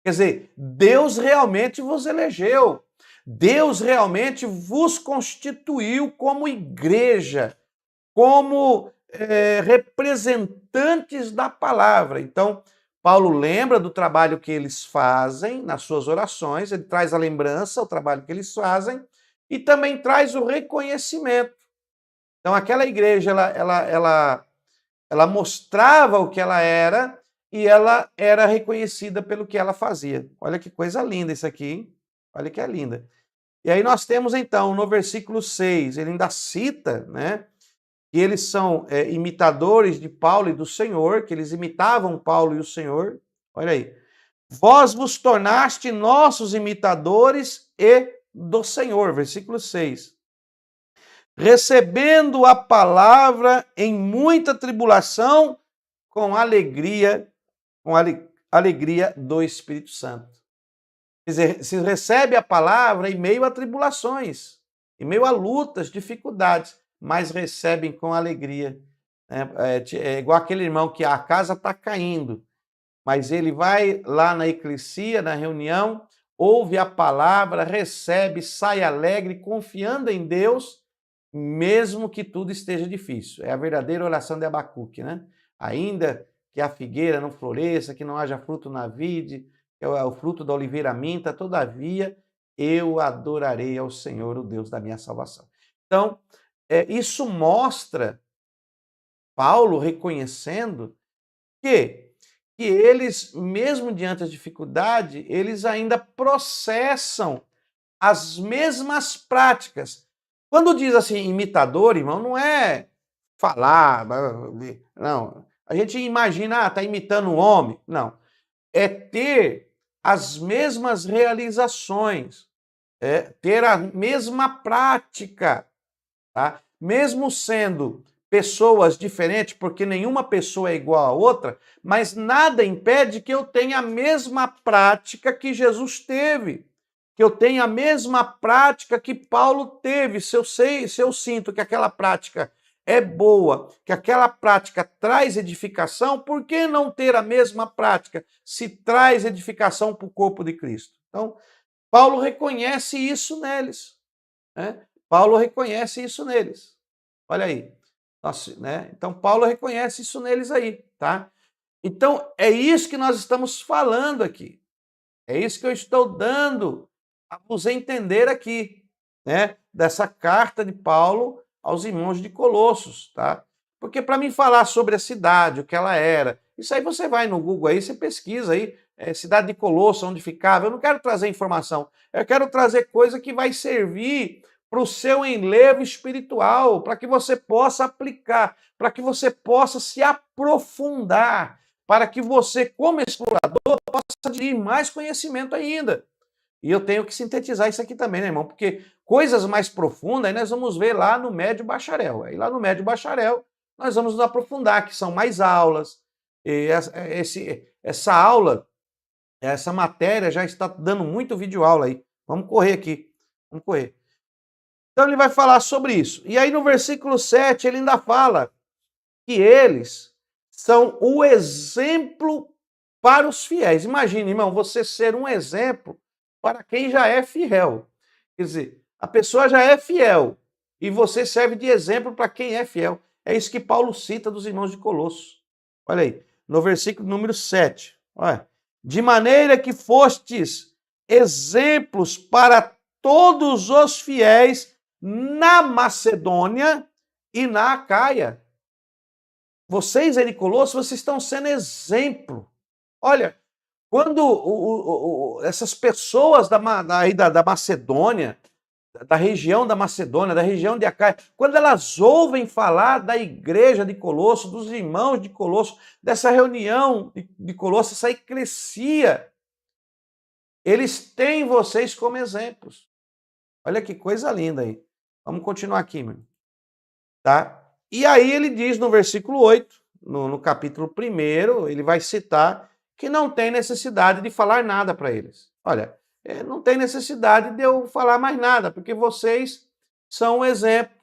Quer dizer, Deus realmente vos elegeu. Deus realmente vos constituiu como igreja, como representantes da palavra. Então, Paulo lembra do trabalho que eles fazem nas suas orações, ele traz a lembrança, o trabalho que eles fazem, e também traz o reconhecimento. Então, aquela igreja, ela mostrava o que ela era e ela era reconhecida pelo que ela fazia. Olha que coisa linda isso aqui, hein? Olha que é linda. E aí nós temos então, no versículo 6, ele ainda cita, né, que eles são imitadores de Paulo e do Senhor, que eles imitavam Paulo e o Senhor. Olha aí. Vós vos tornaste nossos imitadores e do Senhor. Versículo 6. Recebendo a palavra em muita tribulação, com alegria, alegria do Espírito Santo. Quer dizer, se recebe a palavra em meio a tribulações, em meio a lutas, dificuldades, mas recebem com alegria. É igual aquele irmão que a casa está caindo, mas ele vai lá na eclesia, na reunião, ouve a palavra, recebe, sai alegre, confiando em Deus, mesmo que tudo esteja difícil. É a verdadeira oração de Abacuque, né? Ainda que a figueira não floresça, que não haja fruto na vide, que é o fruto da oliveira minta, todavia eu adorarei ao Senhor, o Deus da minha salvação. Então, isso mostra Paulo reconhecendo que eles, mesmo diante da dificuldade, eles ainda processam as mesmas práticas. Quando diz assim, imitador, irmão, não é falar, não. A gente imagina, está imitando um homem. Não. É ter as mesmas realizações, ter a mesma prática, tá? Mesmo sendo pessoas diferentes, porque nenhuma pessoa é igual a outra, mas nada impede que eu tenha a mesma prática que Jesus teve, que eu tenha a mesma prática que Paulo teve. Se eu sinto que aquela prática é boa, que aquela prática traz edificação, por que não ter a mesma prática se traz edificação para o corpo de Cristo? Então, Paulo reconhece isso neles, né? Paulo reconhece isso neles. Olha aí. Nossa, né? Então, Paulo reconhece isso neles aí, tá? Então, é isso que nós estamos falando aqui. É isso que eu estou dando a vos entender aqui, né? Dessa carta de Paulo aos irmãos de Colossos, tá? Porque para mim falar sobre a cidade, o que ela era, isso aí você vai no Google aí, você pesquisa aí, cidade de Colossos, onde ficava. Eu não quero trazer informação, eu quero trazer coisa que vai servir para o seu enlevo espiritual, para que você possa aplicar, para que você possa se aprofundar, para que você, como explorador, possa adquirir mais conhecimento ainda. E eu tenho que sintetizar isso aqui também, né, irmão? Porque coisas mais profundas aí nós vamos ver lá no médio bacharel. Aí lá no médio bacharel nós vamos nos aprofundar, que são mais aulas. E essa aula, essa matéria já está dando muito vídeo aula aí. Vamos correr aqui. Vamos correr. Então ele vai falar sobre isso. E aí no versículo 7 ele ainda fala que eles são o exemplo para os fiéis. Imagine, irmão, você ser um exemplo para quem já é fiel. Quer dizer, a pessoa já é fiel e você serve de exemplo para quem é fiel. É isso que Paulo cita dos irmãos de Colossos. Olha aí, no versículo número 7. Olha, de maneira que fostes exemplos para todos os fiéis na Macedônia e na Acaia. Vocês aí de Colossos, vocês estão sendo exemplo. Olha, quando essas pessoas da Macedônia, da região da Macedônia, da região de Acaia, quando elas ouvem falar da igreja de Colossos, dos irmãos de Colossos, dessa reunião de Colossos, essa eclesia, eles têm vocês como exemplos. Olha que coisa linda aí. Vamos continuar aqui, mano. Tá? E aí ele diz no versículo 8, no capítulo 1, ele vai citar que não tem necessidade de falar nada para eles. Olha, não tem necessidade de eu falar mais nada, porque vocês são um exemplo,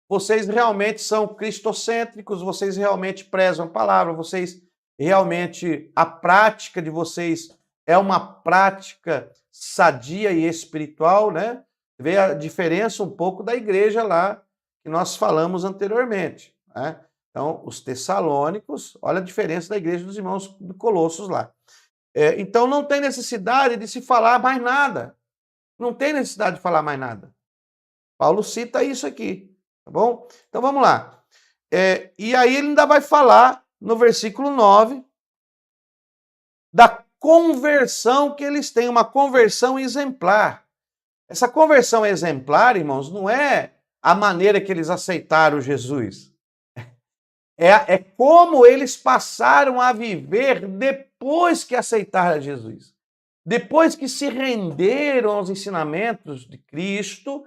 vocês realmente são cristocêntricos, vocês realmente prezam a palavra, vocês realmente, a prática de vocês é uma prática sadia e espiritual, né? Vê a diferença um pouco da igreja lá que nós falamos anteriormente, né? Então, os tessalônicos, olha a diferença da igreja dos irmãos de Colossos lá. Então, não tem necessidade de se falar mais nada. Não tem necessidade de falar mais nada. Paulo cita isso aqui, tá bom? Então, vamos lá. E aí ele ainda vai falar, no versículo 9, da conversão que eles têm, uma conversão exemplar. Essa conversão exemplar, irmãos, não é a maneira que eles aceitaram Jesus. É como eles passaram a viver depois que aceitaram Jesus. Depois que se renderam aos ensinamentos de Cristo,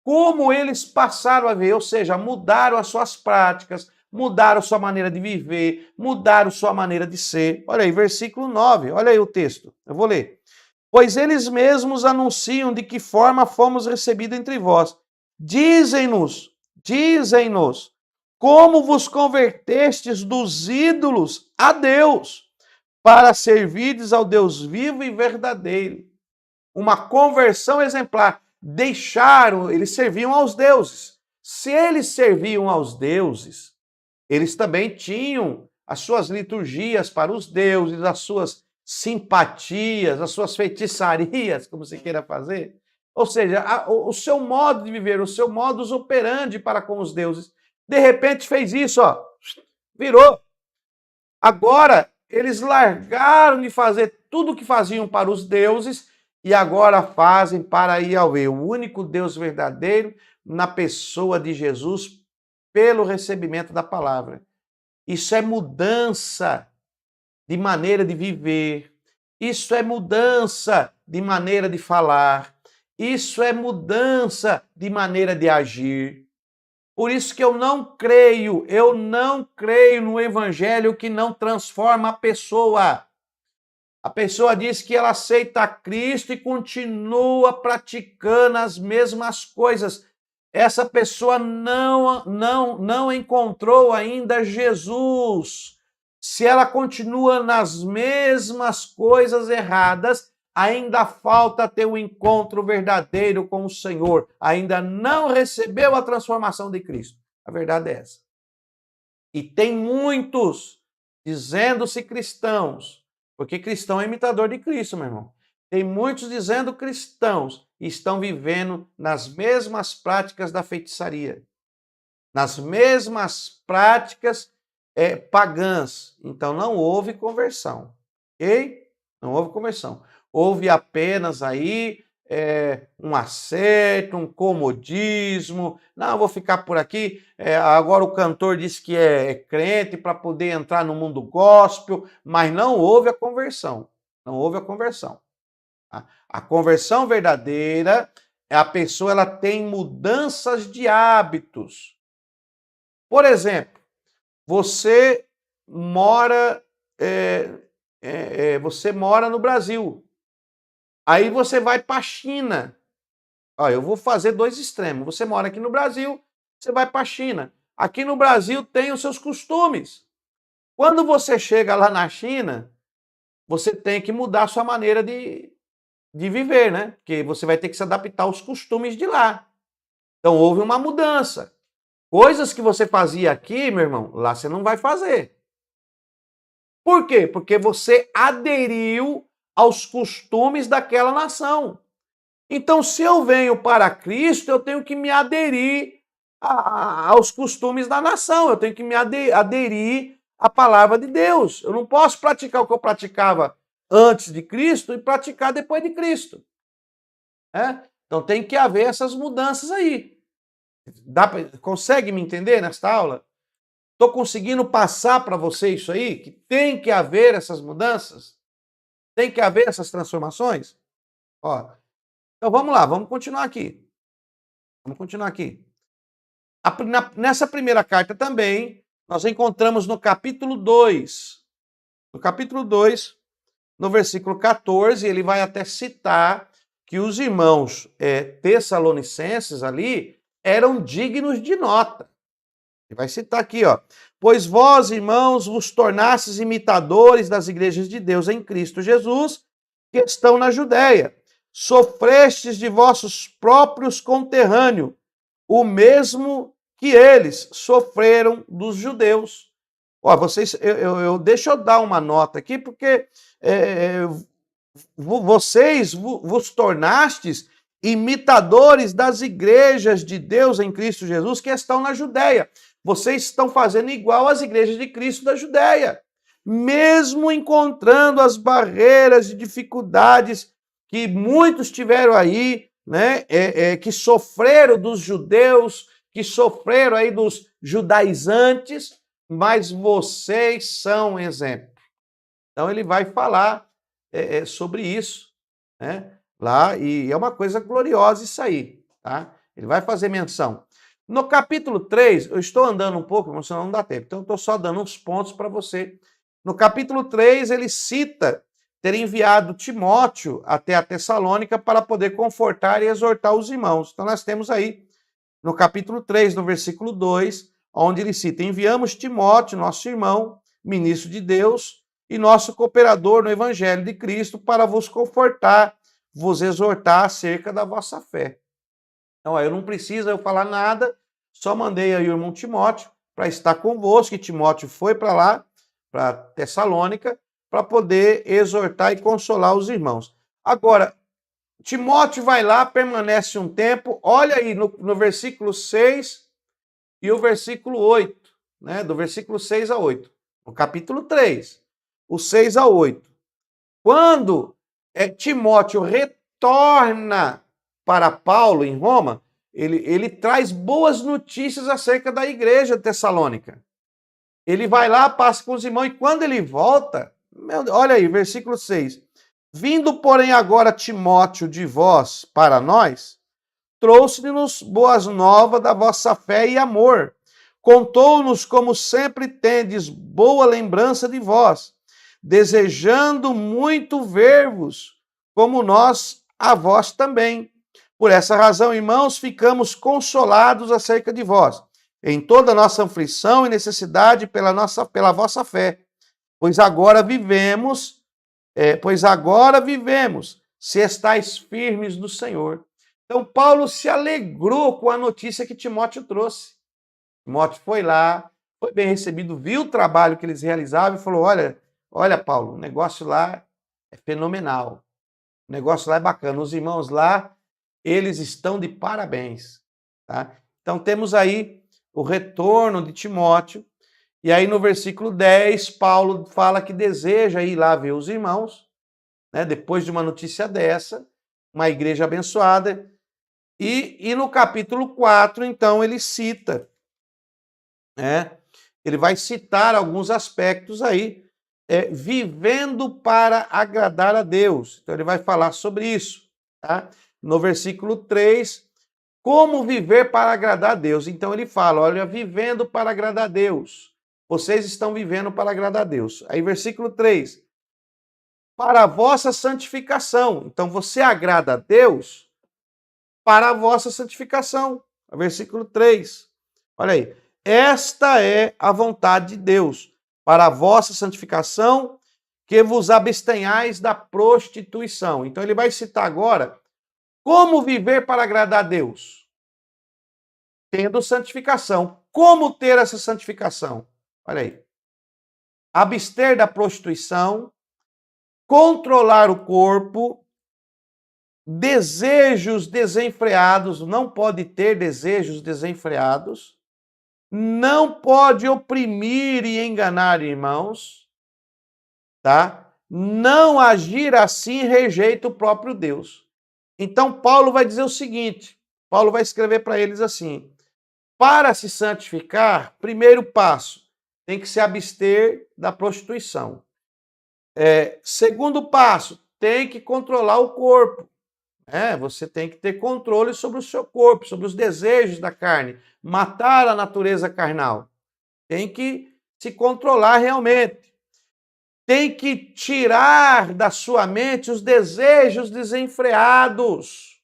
como eles passaram a viver, ou seja, mudaram as suas práticas, mudaram sua maneira de viver, mudaram sua maneira de ser. Olha aí, versículo 9, olha aí o texto, eu vou ler. Pois eles mesmos anunciam de que forma fomos recebidos entre vós. Dizem-nos, como vos convertestes dos ídolos a Deus, para servirdes ao Deus vivo e verdadeiro. Uma conversão exemplar. Deixaram, eles serviam aos deuses. Se eles serviam aos deuses, eles também tinham as suas liturgias para os deuses, as suas simpatias, as suas feitiçarias, como você queira fazer. Ou seja, o seu modo de viver, o seu modus operandi para com os deuses. De repente fez isso, ó, virou. Agora, eles largaram de fazer tudo o que faziam para os deuses e agora fazem para Yahweh, o único Deus verdadeiro, na pessoa de Jesus, pelo recebimento da palavra. Isso é mudança de maneira de viver, isso é mudança de maneira de falar, isso é mudança de maneira de agir. Por isso que eu não creio no evangelho que não transforma a pessoa. A pessoa diz que ela aceita Cristo e continua praticando as mesmas coisas. Essa pessoa não encontrou ainda Jesus. Se ela continua nas mesmas coisas erradas, ainda falta ter um encontro verdadeiro com o Senhor. Ainda não recebeu a transformação de Cristo. A verdade é essa. E tem muitos dizendo-se cristãos, porque cristão é imitador de Cristo, meu irmão. Tem muitos dizendo cristãos e estão vivendo nas mesmas práticas da feitiçaria, nas mesmas práticas pagãs. Então não houve conversão, ok? Não houve conversão. Houve apenas aí um acerto, um comodismo. Não, eu vou ficar por aqui. Agora o cantor disse que é crente para poder entrar no mundo gospel, mas não houve a conversão. Não houve a conversão. A conversão verdadeira é a pessoa, ela tem mudanças de hábitos. Por exemplo, você mora no Brasil. Aí você vai para a China. Eu vou fazer dois extremos. Você mora aqui no Brasil, você vai para a China. Aqui no Brasil tem os seus costumes. Quando você chega lá na China, você tem que mudar a sua maneira de viver, né? Porque você vai ter que se adaptar aos costumes de lá. Então houve uma mudança. Coisas que você fazia aqui, meu irmão, lá você não vai fazer. Por quê? Porque você aderiu aos costumes daquela nação. Então, se eu venho para Cristo, eu tenho que me aderir aos costumes da nação, eu tenho que me aderir à palavra de Deus. Eu não posso praticar o que eu praticava antes de Cristo e praticar depois de Cristo. Então tem que haver essas mudanças aí. Consegue me entender nesta aula? Estou conseguindo passar para você isso aí? Que tem que haver essas mudanças? Tem que haver essas transformações? Então vamos lá, vamos continuar aqui. Nessa primeira carta também, nós encontramos no capítulo 2. No capítulo 2, no versículo 14, ele vai até citar que os irmãos tessalonicenses ali eram dignos de nota. Ele vai citar aqui, ó. Pois vós, irmãos, vos tornastes imitadores das igrejas de Deus em Cristo Jesus, que estão na Judéia. Sofrestes de vossos próprios conterrâneos, o mesmo que eles sofreram dos judeus. Ó, vocês, deixa eu dar uma nota aqui, porque vocês vos tornastes imitadores das igrejas de Deus em Cristo Jesus que estão na Judéia. Vocês estão fazendo igual às igrejas de Cristo da Judéia. Mesmo encontrando as barreiras e dificuldades que muitos tiveram aí, né, que sofreram dos judeus, que sofreram aí dos judaizantes, mas vocês são um exemplo. Então ele vai falar sobre isso, né, lá, e é uma coisa gloriosa isso aí, tá? Ele vai fazer menção. No capítulo 3, eu estou andando um pouco, mas senão não dá tempo, então eu estou só dando uns pontos para você. No capítulo 3, ele cita ter enviado Timóteo até a Tessalônica para poder confortar e exortar os irmãos. Então nós temos aí, no capítulo 3, no versículo 2, onde ele cita: enviamos Timóteo, nosso irmão, ministro de Deus, e nosso cooperador no Evangelho de Cristo, para vos confortar, vos exortar acerca da vossa fé. Então, eu não preciso eu falar nada, só mandei aí o irmão Timóteo para estar convosco, e Timóteo foi para lá, para Tessalônica, para poder exortar e consolar os irmãos. Agora, Timóteo vai lá, permanece um tempo, olha aí no versículo 6 e o versículo 8, né? Do versículo 6 a 8, no capítulo 3, o 6 a 8. Quando Timóteo retorna para Paulo em Roma, ele traz boas notícias acerca da igreja de Tessalônica. Ele vai lá, passa com os irmãos, e quando ele volta, olha aí, versículo 6. Vindo, porém, agora Timóteo de vós para nós, trouxe-nos boas novas da vossa fé e amor. Contou-nos como sempre tendes boa lembrança de vós, desejando muito ver-vos, como nós a vós também. Por essa razão, irmãos, ficamos consolados acerca de vós, em toda a nossa aflição e necessidade pela vossa fé, pois agora vivemos, se estáis firmes no Senhor. Então, Paulo se alegrou com a notícia que Timóteo trouxe. Timóteo foi lá, foi bem recebido, viu o trabalho que eles realizavam e falou: olha, Paulo, o negócio lá é fenomenal, o negócio lá é bacana, os irmãos lá, eles estão de parabéns. Tá? Então, temos aí o retorno de Timóteo, e aí no versículo 10, Paulo fala que deseja ir lá ver os irmãos, né, depois de uma notícia dessa, uma igreja abençoada, e no capítulo 4, então, ele cita, né, ele vai citar alguns aspectos aí, vivendo para agradar a Deus. Então, ele vai falar sobre isso, tá? No versículo 3, como viver para agradar a Deus. Então, ele fala, olha, vivendo para agradar a Deus. Vocês estão vivendo para agradar a Deus. Aí, versículo 3, para a vossa santificação. Então, você agrada a Deus para a vossa santificação. Versículo 3, olha aí. Esta é a vontade de Deus, para a vossa santificação, que vos abstenhais da prostituição. Então, ele vai citar agora como viver para agradar a Deus. Tendo santificação. Como ter essa santificação? Olha aí. Abster da prostituição, controlar o corpo, desejos desenfreados, não pode ter desejos desenfreados, não pode oprimir e enganar irmãos, tá? Não agir assim rejeita o próprio Deus. Então Paulo vai dizer o seguinte, Paulo vai escrever para eles assim: para se santificar, primeiro passo, tem que se abster da prostituição. Segundo passo, tem que controlar o corpo. Você tem que ter controle sobre o seu corpo, sobre os desejos da carne, matar a natureza carnal. Tem que se controlar realmente. Tem que tirar da sua mente os desejos desenfreados,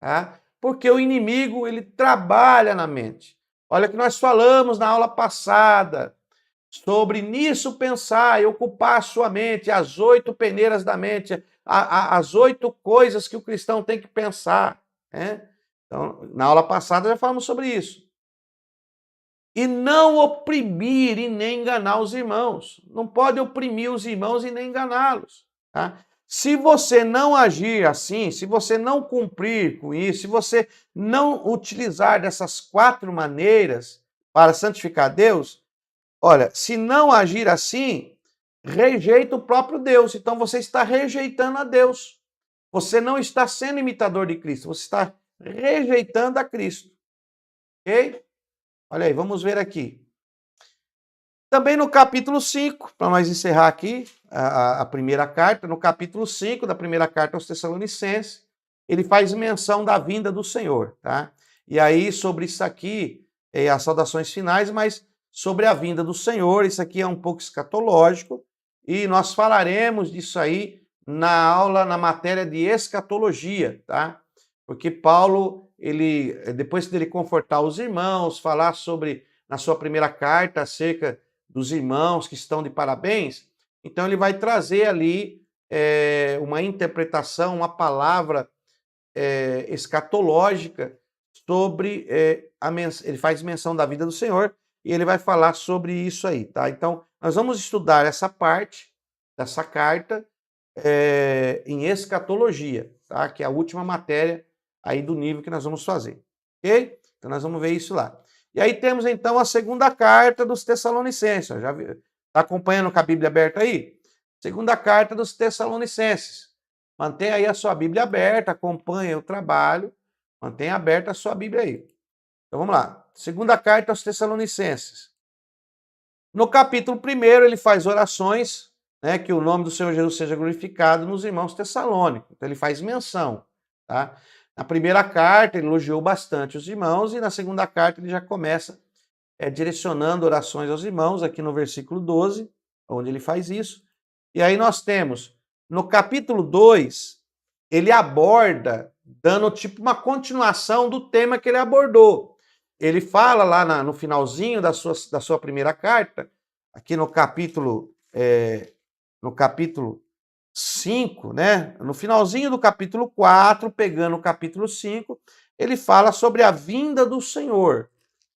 tá? Porque o inimigo, ele trabalha na mente. Olha que nós falamos na aula passada sobre nisso pensar e ocupar a sua mente, as 8 peneiras da mente, as 8 coisas que o cristão tem que pensar. Né? Então, na aula passada já falamos sobre isso. e não oprimir e nem enganar os irmãos. Não pode oprimir os irmãos e nem enganá-los. Tá? Se você não agir assim, se você não cumprir com isso, se você não utilizar dessas 4 maneiras para santificar Deus, olha, se não agir assim, rejeita o próprio Deus. Então você está rejeitando a Deus. Você não está sendo imitador de Cristo, você está rejeitando a Cristo. Ok? Olha aí, vamos ver aqui. Também no capítulo 5, para nós encerrar aqui a primeira carta, no capítulo 5 da primeira carta aos Tessalonicenses, ele faz menção da vinda do Senhor, tá? E aí, sobre isso aqui, as saudações finais, mas sobre a vinda do Senhor, isso aqui é um pouco escatológico, e nós falaremos disso aí na aula, na matéria de escatologia, tá? Porque Paulo, ele, depois dele confortar os irmãos, falar sobre, na sua primeira carta, acerca dos irmãos que estão de parabéns, então ele vai trazer ali uma interpretação, uma palavra escatológica sobre ele faz menção da vida do Senhor e ele vai falar sobre isso aí, tá? Então, nós vamos estudar essa parte dessa carta em escatologia, tá? Que é a última matéria aí do nível que nós vamos fazer, ok? Então, nós vamos ver isso lá. E aí temos então a segunda carta dos Tessalonicenses. Já está acompanhando com a Bíblia aberta aí? Segunda carta dos Tessalonicenses. Mantenha aí a sua Bíblia aberta, acompanhe o trabalho, mantenha aberta a sua Bíblia aí. Então vamos lá. Segunda carta aos Tessalonicenses. No capítulo 1, ele faz orações, né, que o nome do Senhor Jesus seja glorificado nos irmãos tessalônicos. Então ele faz menção, tá? Na primeira carta, ele elogiou bastante os irmãos, e na segunda carta, ele já começa direcionando orações aos irmãos, aqui no versículo 12, onde ele faz isso. E aí nós temos, no capítulo 2, ele aborda, dando tipo uma continuação do tema que ele abordou. Ele fala lá no finalzinho da sua primeira carta, aqui no capítulo 5, né? No finalzinho do capítulo 4, pegando o capítulo 5, ele fala sobre a vinda do Senhor.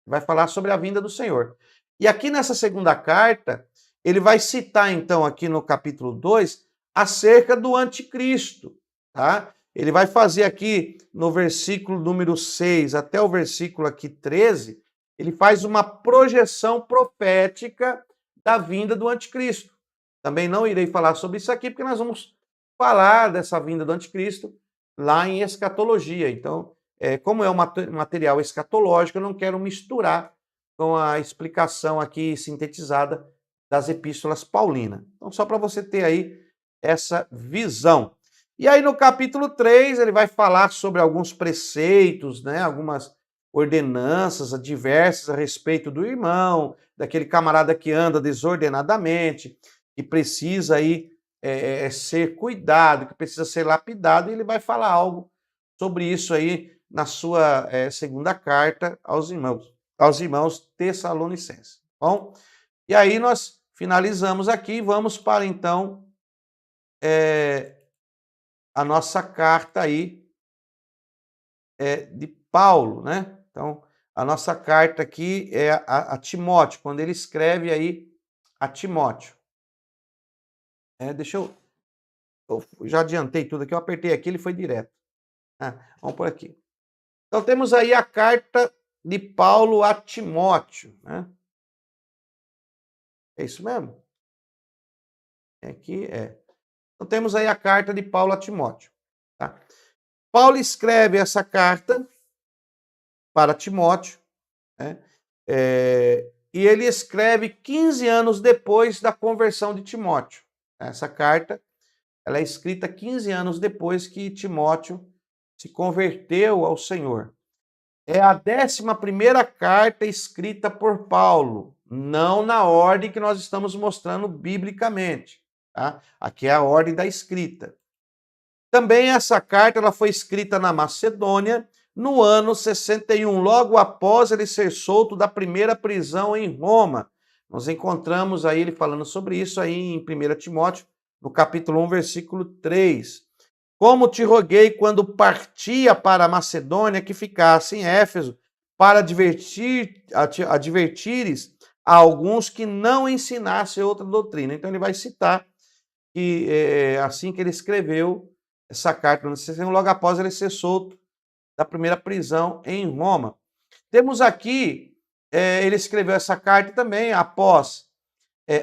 Vai falar sobre a vinda do Senhor. E aqui nessa segunda carta, ele vai citar então aqui no capítulo 2 acerca do anticristo, tá? Ele vai fazer aqui no versículo número 6 até o versículo aqui 13, ele faz uma projeção profética da vinda do anticristo. Também não irei falar sobre isso aqui, porque nós vamos falar dessa vinda do anticristo lá em escatologia. Então, como é um material escatológico, eu não quero misturar com a explicação aqui sintetizada das epístolas paulinas. Então, só para você ter aí essa visão. E aí, no capítulo 3, ele vai falar sobre alguns preceitos, né, algumas ordenanças diversas a respeito do irmão, daquele camarada que anda desordenadamente, que precisa aí ser cuidado, que precisa ser lapidado, e ele vai falar algo sobre isso aí na sua segunda carta aos irmãos tessalonicenses. Bom, e aí nós finalizamos aqui, vamos para então a nossa carta aí de Paulo, né? Então, a nossa carta aqui é a Timóteo, quando ele escreve aí a Timóteo. Eu já adiantei tudo aqui, eu apertei aqui, ele foi direto. Vamos por aqui. Então temos aí a carta de Paulo a Timóteo, né? É isso mesmo? Aqui é. Então temos aí a carta de Paulo a Timóteo. Tá? Paulo escreve essa carta para Timóteo, né? E ele escreve 15 anos depois da conversão de Timóteo. Essa carta ela é escrita 15 anos depois que Timóteo se converteu ao Senhor. É a 11ª carta escrita por Paulo, não na ordem que nós estamos mostrando biblicamente. Tá? Aqui é a ordem da escrita. Também essa carta ela foi escrita na Macedônia no ano 61, logo após ele ser solto da primeira prisão em Roma. Nós encontramos aí ele falando sobre isso aí em 1 Timóteo, no capítulo 1, versículo 3. Como te roguei quando partia para a Macedônia que ficasse em Éfeso, para advertires a alguns que não ensinassem outra doutrina. Então ele vai citar que assim que ele escreveu essa carta, logo após ele ser solto da primeira prisão em Roma. Temos aqui, ele escreveu essa carta também após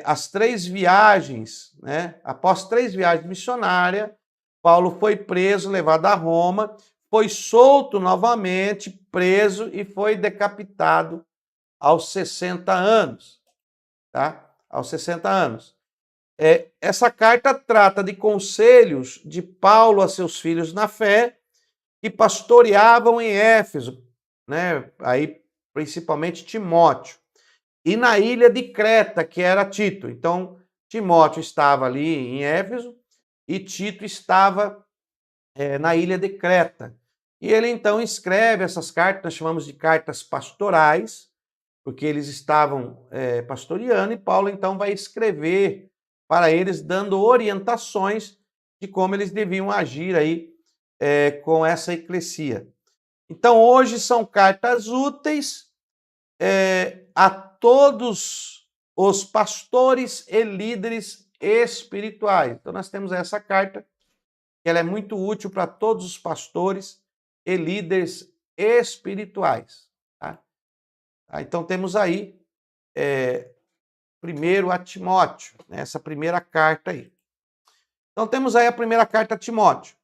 as 3 viagens, né? Após 3 viagens missionárias, Paulo foi preso, levado a Roma, foi solto novamente, preso e foi decapitado aos 60 anos, tá? Aos 60 anos. Essa carta trata de conselhos de Paulo a seus filhos na fé que pastoreavam em Éfeso, né? Aí principalmente Timóteo. E na ilha de Creta, que era Tito. Então, Timóteo estava ali em Éfeso e Tito estava na ilha de Creta. E ele então escreve essas cartas, nós chamamos de cartas pastorais, porque eles estavam pastoreando, e Paulo então vai escrever para eles, dando orientações de como eles deviam agir aí com essa eclesia. Então, hoje são cartas úteis a todos os pastores e líderes espirituais. Então, nós temos essa carta, que ela é muito útil para todos os pastores e líderes espirituais. Tá? Então, temos aí primeiro a Timóteo, né? Essa primeira carta aí. Então, temos aí a primeira carta a Timóteo.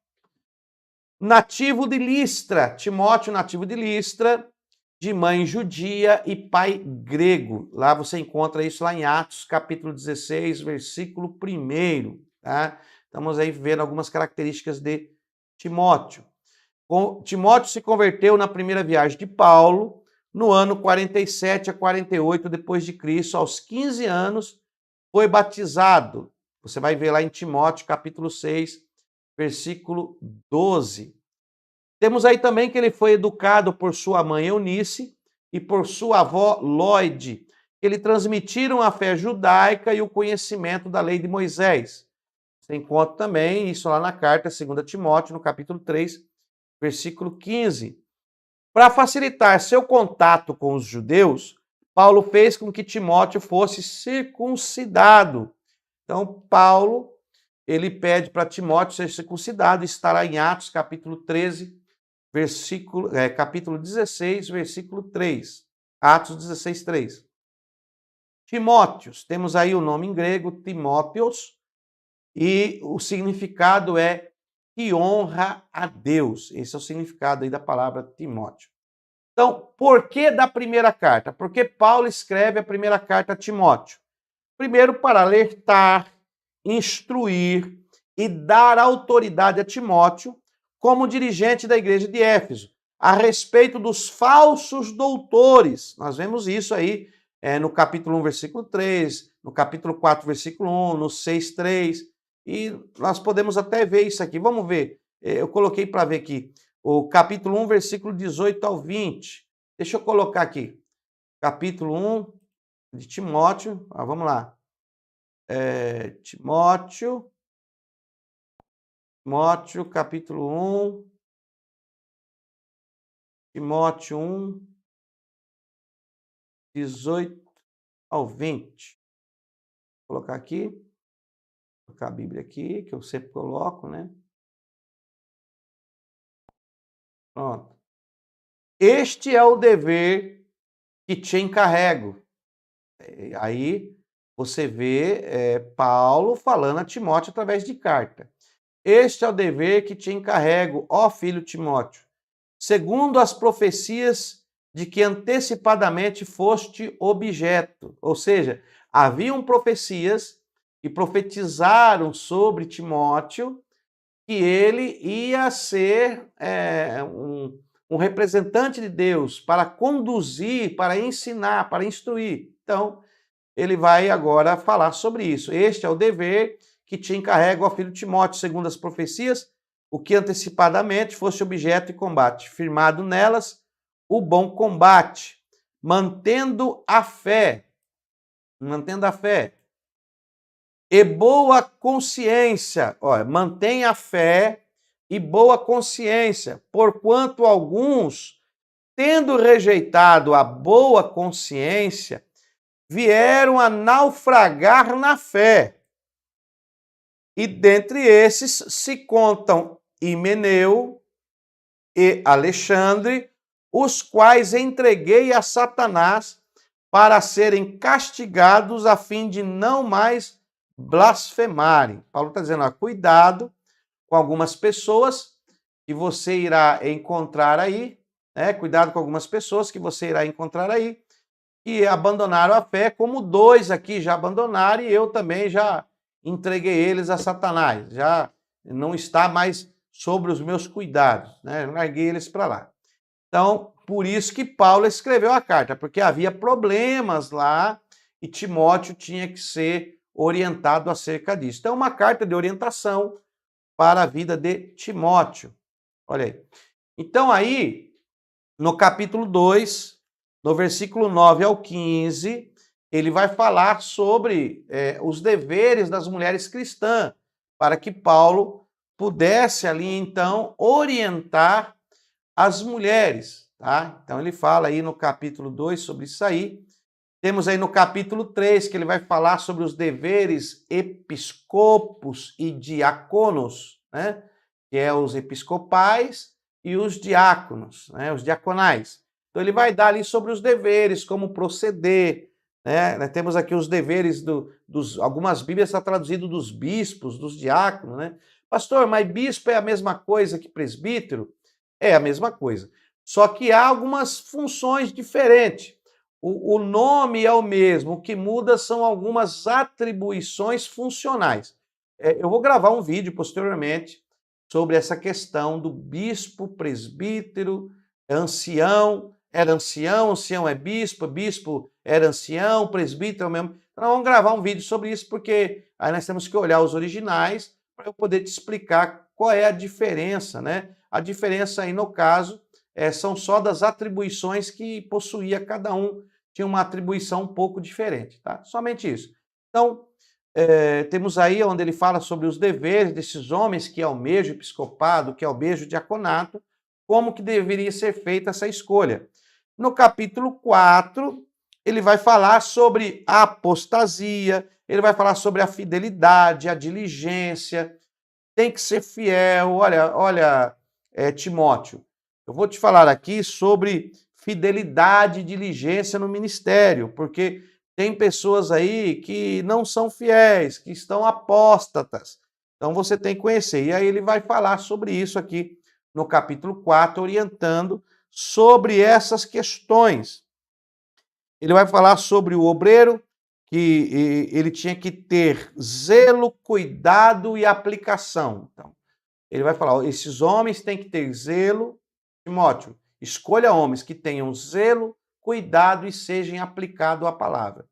Nativo de Listra, Timóteo, nativo de Listra, de mãe judia e pai grego. Lá você encontra isso lá em Atos, capítulo 16, versículo 1. Tá? Estamos aí vendo algumas características de Timóteo. Timóteo se converteu na primeira viagem de Paulo, no ano 47 a 48 depois de Cristo, aos 15 anos, foi batizado. Você vai ver lá em Timóteo, capítulo 6, versículo 12. Temos aí também que ele foi educado por sua mãe Eunice e por sua avó Lóide, que lhe transmitiram a fé judaica e o conhecimento da lei de Moisés. Você encontra também isso lá na carta 2 Timóteo, no capítulo 3, versículo 15. Para facilitar seu contato com os judeus, Paulo fez com que Timóteo fosse circuncidado. Então, Paulo, ele pede para Timóteo ser circuncidado, estará em Atos, capítulo 13, capítulo 16, versículo 3. Atos 16, 3. Timóteos, temos aí o nome em grego, Timóteos, e o significado é que honra a Deus. Esse é o significado aí da palavra Timóteo. Então, por que da primeira carta? Porque Paulo escreve a primeira carta a Timóteo. Primeiro, para alertar, instruir e dar autoridade a Timóteo como dirigente da igreja de Éfeso, a respeito dos falsos doutores. Nós vemos isso aí no capítulo 1, versículo 3, no capítulo 4, versículo 1, no 6, 3, e nós podemos até ver isso aqui. Vamos ver, eu coloquei para ver aqui, o capítulo 1, versículo 18 ao 20. Deixa eu colocar aqui, capítulo 1 de Timóteo, vamos lá. Timóteo, capítulo 1, Timóteo 1, 18 ao 20. Vou colocar aqui, vou colocar a Bíblia aqui, que eu sempre coloco, né? Pronto. Este é o dever que te encarrego. Aí você vê Paulo falando a Timóteo através de carta. Este é o dever que te encarrego, ó filho Timóteo, segundo as profecias de que antecipadamente foste objeto. Ou seja, haviam profecias que profetizaram sobre Timóteo que ele ia ser um representante de Deus para conduzir, para ensinar, para instruir. Então, ele vai agora falar sobre isso. Este é o dever que te encarrego, ó filho Timóteo, segundo as profecias, o que antecipadamente fosse objeto de combate, firmado nelas o bom combate, mantendo a fé, e boa consciência, mantenha a fé e boa consciência, porquanto alguns tendo rejeitado a boa consciência, vieram a naufragar na fé. E dentre esses se contam Himeneu e Alexandre, os quais entreguei a Satanás para serem castigados a fim de não mais blasfemarem. Paulo está dizendo, cuidado com algumas pessoas que você irá encontrar aí, né? Cuidado com algumas pessoas que você irá encontrar aí, que abandonaram a fé, como 2 aqui já abandonaram, e eu também já entreguei eles a Satanás, já não está mais sobre os meus cuidados, né? Larguei eles para lá. Então, por isso que Paulo escreveu a carta, porque havia problemas lá e Timóteo tinha que ser orientado acerca disso. Então, uma carta de orientação para a vida de Timóteo. Olha aí. Então, aí, no capítulo 2, no versículo 9 ao 15, ele vai falar sobre os deveres das mulheres cristãs, para que Paulo pudesse ali, então, orientar as mulheres, tá? Então ele fala aí no capítulo 2 sobre isso aí. Temos aí no capítulo 3 que ele vai falar sobre os deveres episcopos e diáconos, né? Que é os episcopais e os diáconos, né? Os diaconais. Então ele vai dar ali sobre os deveres, como proceder, né? Temos aqui os deveres algumas Bíblias está traduzido dos bispos, dos diáconos, né? Pastor, mas bispo é a mesma coisa que presbítero? É a mesma coisa. Só que há algumas funções diferentes. O nome é o mesmo, o que muda são algumas atribuições funcionais. Eu vou gravar um vídeo posteriormente sobre essa questão do bispo, presbítero, ancião. Era ancião, ancião é bispo era ancião, presbítero é o mesmo. Então, nós vamos gravar um vídeo sobre isso, porque aí nós temos que olhar os originais para eu poder te explicar qual é a diferença, né? A diferença aí, no caso, são só das atribuições que possuía cada um, tinha uma atribuição um pouco diferente, tá? Somente isso. Então, temos aí onde ele fala sobre os deveres desses homens que almejam o episcopado, que almejam o diaconato, como que deveria ser feita essa escolha. No capítulo 4, ele vai falar sobre a apostasia, ele vai falar sobre a fidelidade, a diligência, tem que ser fiel. Olha, Timóteo, eu vou te falar aqui sobre fidelidade e diligência no ministério, porque tem pessoas aí que não são fiéis, que estão apóstatas. Então você tem que conhecer. E aí ele vai falar sobre isso aqui no capítulo 4, orientando sobre essas questões. Ele vai falar sobre o obreiro, que ele tinha que ter zelo, cuidado e aplicação. Então, ele vai falar, esses homens têm que ter zelo. Timóteo, escolha homens que tenham zelo, cuidado e sejam aplicados à palavra.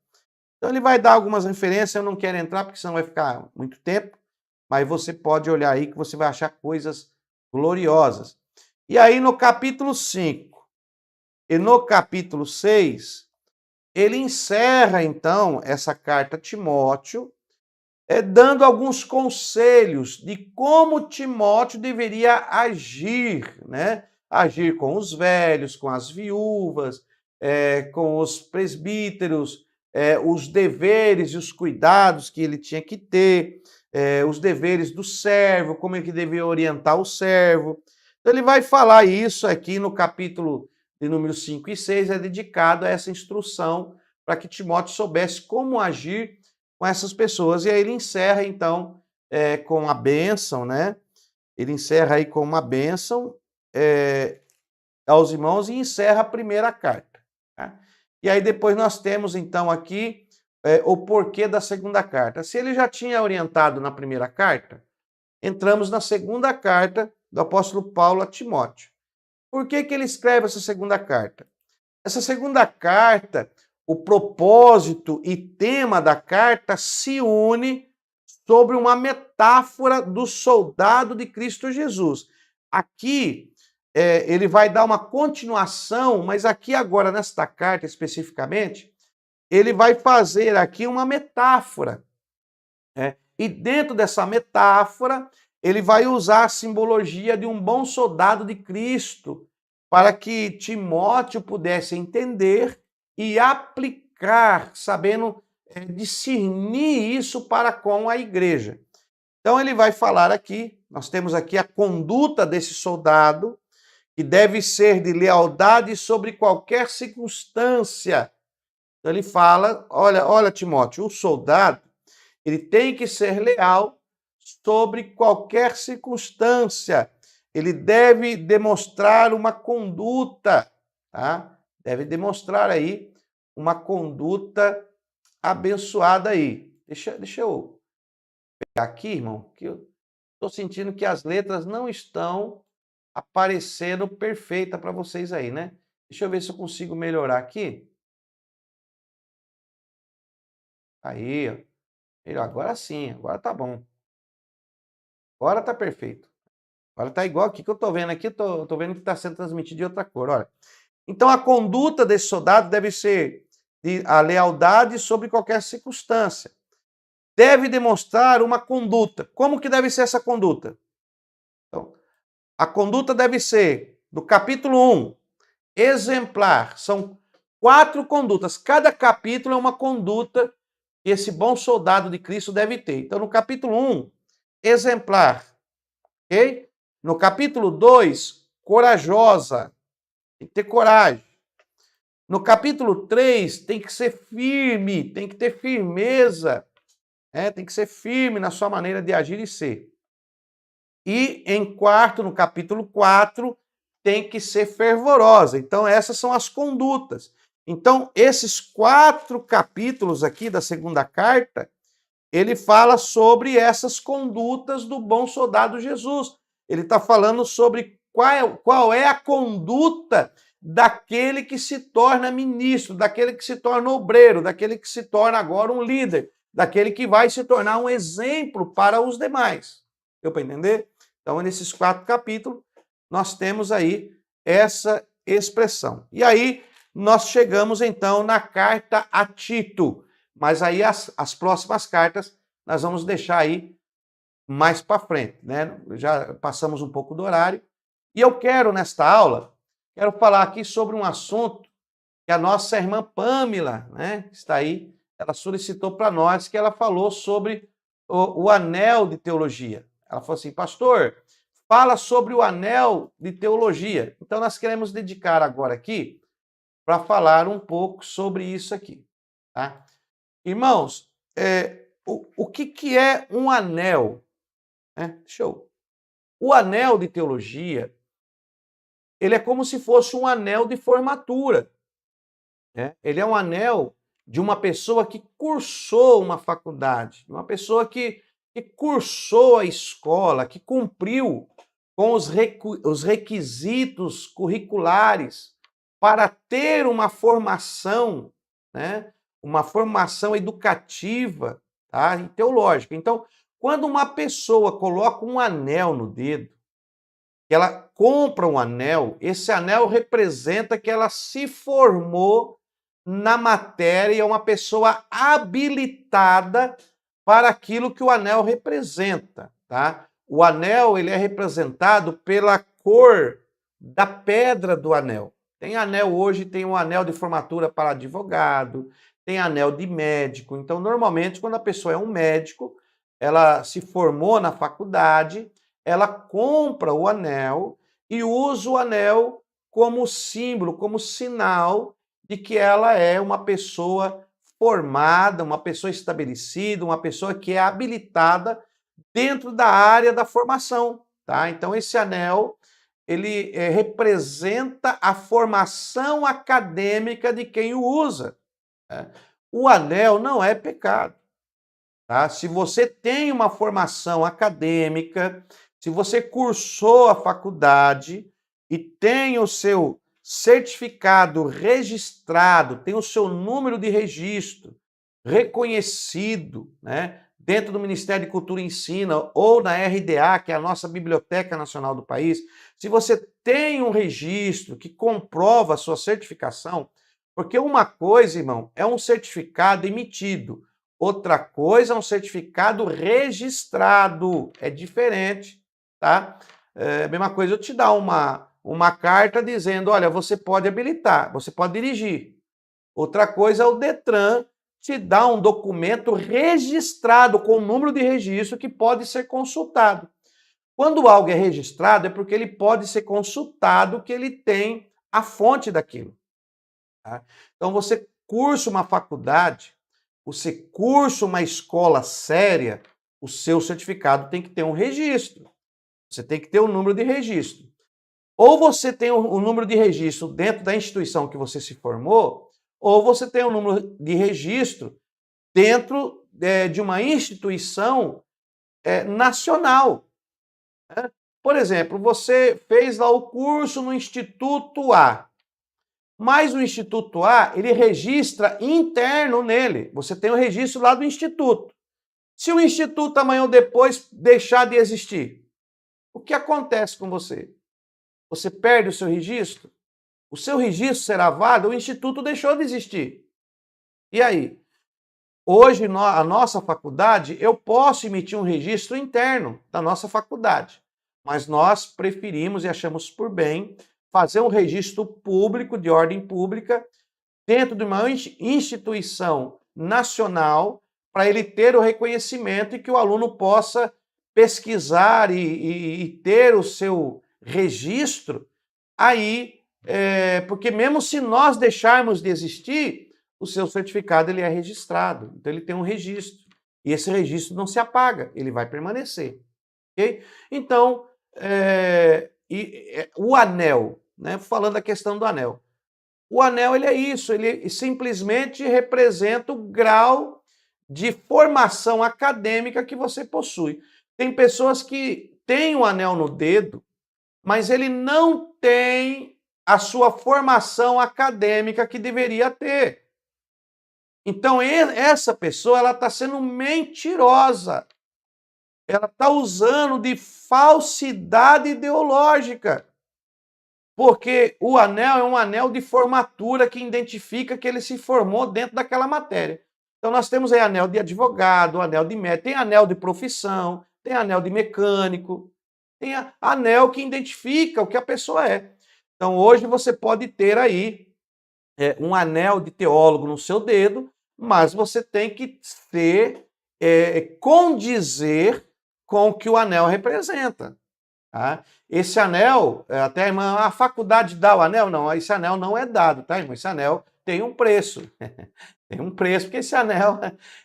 Então ele vai dar algumas referências, eu não quero entrar porque senão vai ficar muito tempo, mas você pode olhar aí que você vai achar coisas gloriosas. E aí no capítulo 5 e no capítulo 6, ele encerra então essa carta a Timóteo, dando alguns conselhos de como Timóteo deveria agir, né? Agir com os velhos, com as viúvas, com os presbíteros, os deveres e os cuidados que ele tinha que ter, os deveres do servo, como ele devia orientar o servo. Então ele vai falar isso aqui no capítulo de número 5 e 6, é dedicado a essa instrução para que Timóteo soubesse como agir com essas pessoas. E aí ele encerra, então, com a bênção, né? Ele encerra aí com uma bênção aos irmãos e encerra a primeira carta. Tá? E aí depois nós temos, então, aqui o porquê da segunda carta. Se ele já tinha orientado na primeira carta, entramos na segunda carta do apóstolo Paulo a Timóteo. Por que ele escreve essa segunda carta? Essa segunda carta, o propósito e tema da carta se une sobre uma metáfora do soldado de Cristo Jesus. Aqui, ele vai dar uma continuação, mas aqui agora, nesta carta especificamente, ele vai fazer aqui uma metáfora. E dentro dessa metáfora, ele vai usar a simbologia de um bom soldado de Cristo, para que Timóteo pudesse entender e aplicar, sabendo discernir isso para com a igreja. Então ele vai falar aqui, nós temos aqui a conduta desse soldado, que deve ser de lealdade sobre qualquer circunstância. Então ele fala, olha Timóteo, o soldado, ele tem que ser leal sobre qualquer circunstância. Ele deve demonstrar uma conduta, tá? Deve demonstrar aí uma conduta abençoada aí. Deixa eu pegar aqui, irmão, que eu estou sentindo que as letras não estão aparecendo perfeita para vocês aí, né? Deixa eu ver se eu consigo melhorar aqui. Aí, ó. Agora sim, agora tá bom. Agora tá perfeito. Agora tá igual aqui que eu tô vendo aqui, tô vendo que está sendo transmitido de outra cor, olha. Então a conduta desse soldado deve ser a lealdade sobre qualquer circunstância. Deve demonstrar uma conduta. Como que deve ser essa conduta? Então, a conduta deve ser, no capítulo 1, exemplar. São 4 condutas. Cada capítulo é uma conduta que esse bom soldado de Cristo deve ter. Então, no capítulo 1, exemplar. Ok? No capítulo 2, corajosa. Tem que ter coragem. No capítulo 3, tem que ser firme, tem que ter firmeza. Tem que ser firme na sua maneira de agir e ser. E em quarto, no capítulo 4, tem que ser fervorosa. Então, essas são as condutas. Então, esses 4 capítulos aqui da segunda carta, ele fala sobre essas condutas do bom soldado Jesus. Ele está falando sobre qual é a conduta daquele que se torna ministro, daquele que se torna obreiro, daquele que se torna agora um líder, daquele que vai se tornar um exemplo para os demais. Deu para entender? Então, nesses 4 capítulos, nós temos aí essa expressão. E aí, nós chegamos, então, na carta a Tito. Mas aí, as próximas cartas, nós vamos deixar aí mais para frente, né? Já passamos um pouco do horário. E eu quero, nesta aula, falar aqui sobre um assunto que a nossa irmã Pamela, né, está aí, ela solicitou para nós, que ela falou sobre o anel de teologia. Ela falou assim, pastor, fala sobre o anel de teologia. Então, nós queremos dedicar agora aqui para falar um pouco sobre isso aqui. Tá? Irmãos, o que é um anel? Show. O anel de teologia, ele é como se fosse um anel de formatura. Ele é um anel de uma pessoa que cursou uma faculdade, uma pessoa que cursou a escola, que cumpriu com os requisitos curriculares para ter uma formação, né, uma formação educativa, tá, e teológica. Então, quando uma pessoa coloca um anel no dedo, ela compra um anel, esse anel representa que ela se formou na matéria, é uma pessoa habilitada para aquilo que o anel representa, tá? O anel, ele é representado pela cor da pedra do anel. Tem anel hoje, tem um anel de formatura para advogado, tem anel de médico. Então, normalmente, quando a pessoa é um médico, ela se formou na faculdade, ela compra o anel e usa o anel como símbolo, como sinal de que ela é uma pessoa formada, uma pessoa estabelecida, uma pessoa que é habilitada dentro da área da formação, tá? Então esse anel, ele representa a formação acadêmica de quem o usa. Né? O anel não é pecado, tá? Se você tem uma formação acadêmica, se você cursou a faculdade e tem o seu certificado registrado, tem o seu número de registro reconhecido, né, dentro do Ministério de Cultura e Ensino ou na RDA, que é a nossa Biblioteca Nacional do país, se você tem um registro que comprova a sua certificação, porque uma coisa, irmão, é um certificado emitido, outra coisa é um certificado registrado, é diferente, tá? É a mesma coisa eu te dar uma carta dizendo, olha, você pode habilitar, você pode dirigir. Outra coisa é o Detran te dá um documento registrado com o número de registro que pode ser consultado. Quando algo é registrado é porque ele pode ser consultado, que ele tem a fonte daquilo. Tá? Então você cursa uma faculdade, você cursa uma escola séria, o seu certificado tem que ter um registro. Você tem que ter um número de registro. Ou você tem o número de registro dentro da instituição que você se formou, ou você tem o número de registro dentro de uma instituição nacional. Né? Por exemplo, você fez lá o curso no Instituto A, mas o Instituto A, ele registra interno nele. Você tem o registro lá do Instituto. Se o Instituto amanhã ou depois deixar de existir, o que acontece com você? Você perde o seu registro? O seu registro será válido? O Instituto deixou de existir. E aí? Hoje, a nossa faculdade, eu posso emitir um registro interno da nossa faculdade, mas nós preferimos e achamos por bem fazer um registro público, de ordem pública, dentro de uma instituição nacional, para ele ter o reconhecimento e que o aluno possa pesquisar e ter o seu registro aí, porque mesmo se nós deixarmos de existir, o seu certificado ele é registrado, então ele tem um registro. E esse registro não se apaga, ele vai permanecer. Okay? Então, o anel, né, falando da questão do anel, o anel ele é isso, ele simplesmente representa o grau de formação acadêmica que você possui. Tem pessoas que têm o anel no dedo, mas ele não tem a sua formação acadêmica que deveria ter. Então, essa pessoa ela está sendo mentirosa. Ela está usando de falsidade ideológica. Porque o anel é um anel de formatura que identifica que ele se formou dentro daquela matéria. Então, nós temos aí anel de advogado, anel de médico, tem anel de profissão, tem anel de mecânico, tem anel que identifica o que a pessoa é. Então, hoje você pode ter aí um anel de teólogo no seu dedo, mas você tem que condizer com o que o anel representa. Tá? Esse anel, até a irmã, a faculdade dá o anel? Não, esse anel não é dado, tá, irmão? Esse anel tem um preço. Tem um preço, porque esse anel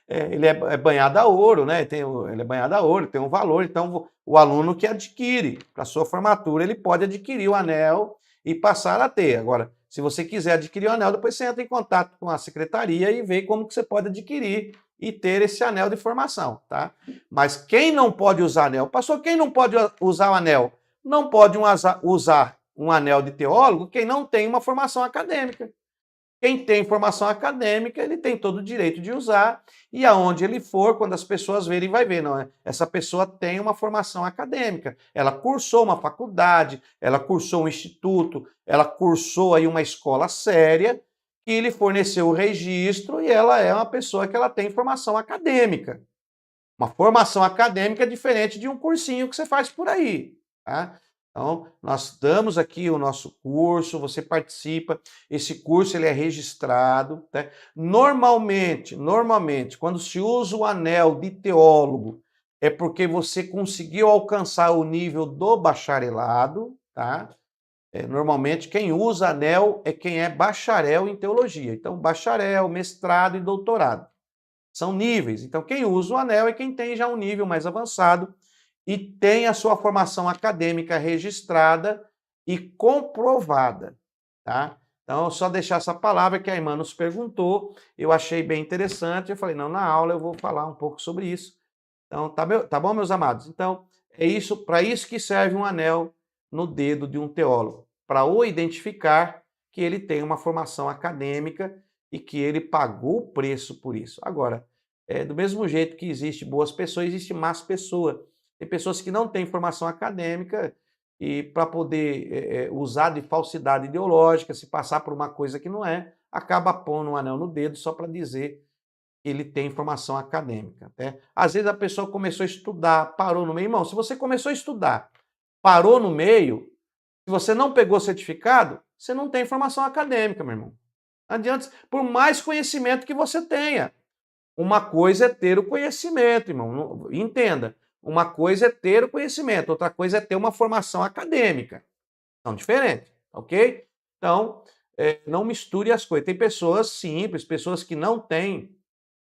ele é banhado a ouro, né? Ele é banhado a ouro, tem um valor. Então, o aluno que adquire para sua formatura, ele pode adquirir o anel e passar a ter. Agora, se você quiser adquirir o anel, depois você entra em contato com a secretaria e vê como que você pode adquirir e ter esse anel de formação, tá? Mas quem não pode usar anel? Pastor, quem não pode usar o anel? Não pode usar um anel de teólogo quem não tem uma formação acadêmica. Quem tem formação acadêmica, ele tem todo o direito de usar, e aonde ele for, quando as pessoas verem, vai ver, não é? Essa pessoa tem uma formação acadêmica, ela cursou uma faculdade, ela cursou um instituto, ela cursou aí uma escola séria, que lhe forneceu o registro, e ela é uma pessoa que ela tem formação acadêmica. Uma formação acadêmica diferente de um cursinho que você faz por aí, tá? Então, nós damos aqui o nosso curso, você participa, esse curso ele é registrado. Tá? Normalmente, quando se usa o anel de teólogo, é porque você conseguiu alcançar o nível do bacharelado, tá? Normalmente, quem usa anel é quem é bacharel em teologia. Então, bacharel, mestrado e doutorado. São níveis. Então, quem usa o anel é quem tem já um nível mais avançado e tem a sua formação acadêmica registrada e comprovada, tá? Então, só deixar essa palavra que a irmã nos perguntou, eu achei bem interessante, eu falei, não, na aula eu vou falar um pouco sobre isso. Então, tá bom, meus amados? Então, é isso, para isso que serve um anel no dedo de um teólogo, para o identificar que ele tem uma formação acadêmica e que ele pagou o preço por isso. Agora, do mesmo jeito que existe boas pessoas, existe más pessoas. Tem pessoas que não têm formação acadêmica e para poder usar de falsidade ideológica, se passar por uma coisa que não é, acaba pondo um anel no dedo só para dizer que ele tem formação acadêmica. Né? Às vezes a pessoa começou a estudar, parou no meio. Irmão, se você começou a estudar, parou no meio, Se você não pegou certificado, você não tem formação acadêmica, meu irmão. Não adianta, por mais conhecimento que você tenha. Uma coisa é ter o conhecimento, irmão. Entenda. Uma coisa é ter o conhecimento, outra coisa é ter uma formação acadêmica. São diferentes, ok? Então, não misture as coisas. Tem pessoas simples, pessoas que não têm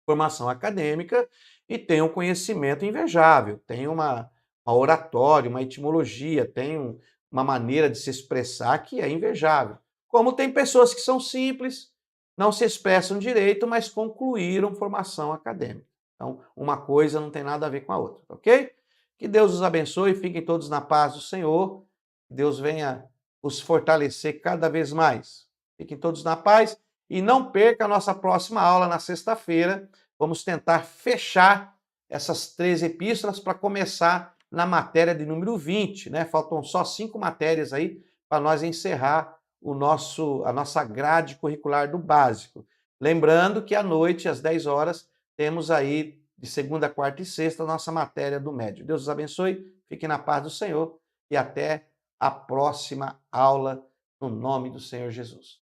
formação acadêmica e têm um conhecimento invejável, têm uma oratória, uma etimologia, têm uma maneira de se expressar que é invejável. Como tem pessoas que são simples, não se expressam direito, mas concluíram formação acadêmica. Então, uma coisa não tem nada a ver com a outra, ok? Que Deus os abençoe, fiquem todos na paz do Senhor. Que Deus venha os fortalecer cada vez mais. Fiquem todos na paz e não perca a nossa próxima aula na sexta-feira. Vamos tentar fechar essas 13 epístolas para começar na matéria de número 20, né? Faltam só 5 matérias aí para nós encerrar a nossa grade curricular do básico. Lembrando que à noite, às 10 horas, temos aí de segunda, quarta e sexta a nossa matéria do médio. Deus os abençoe, fiquem na paz do Senhor e até a próxima aula no nome do Senhor Jesus.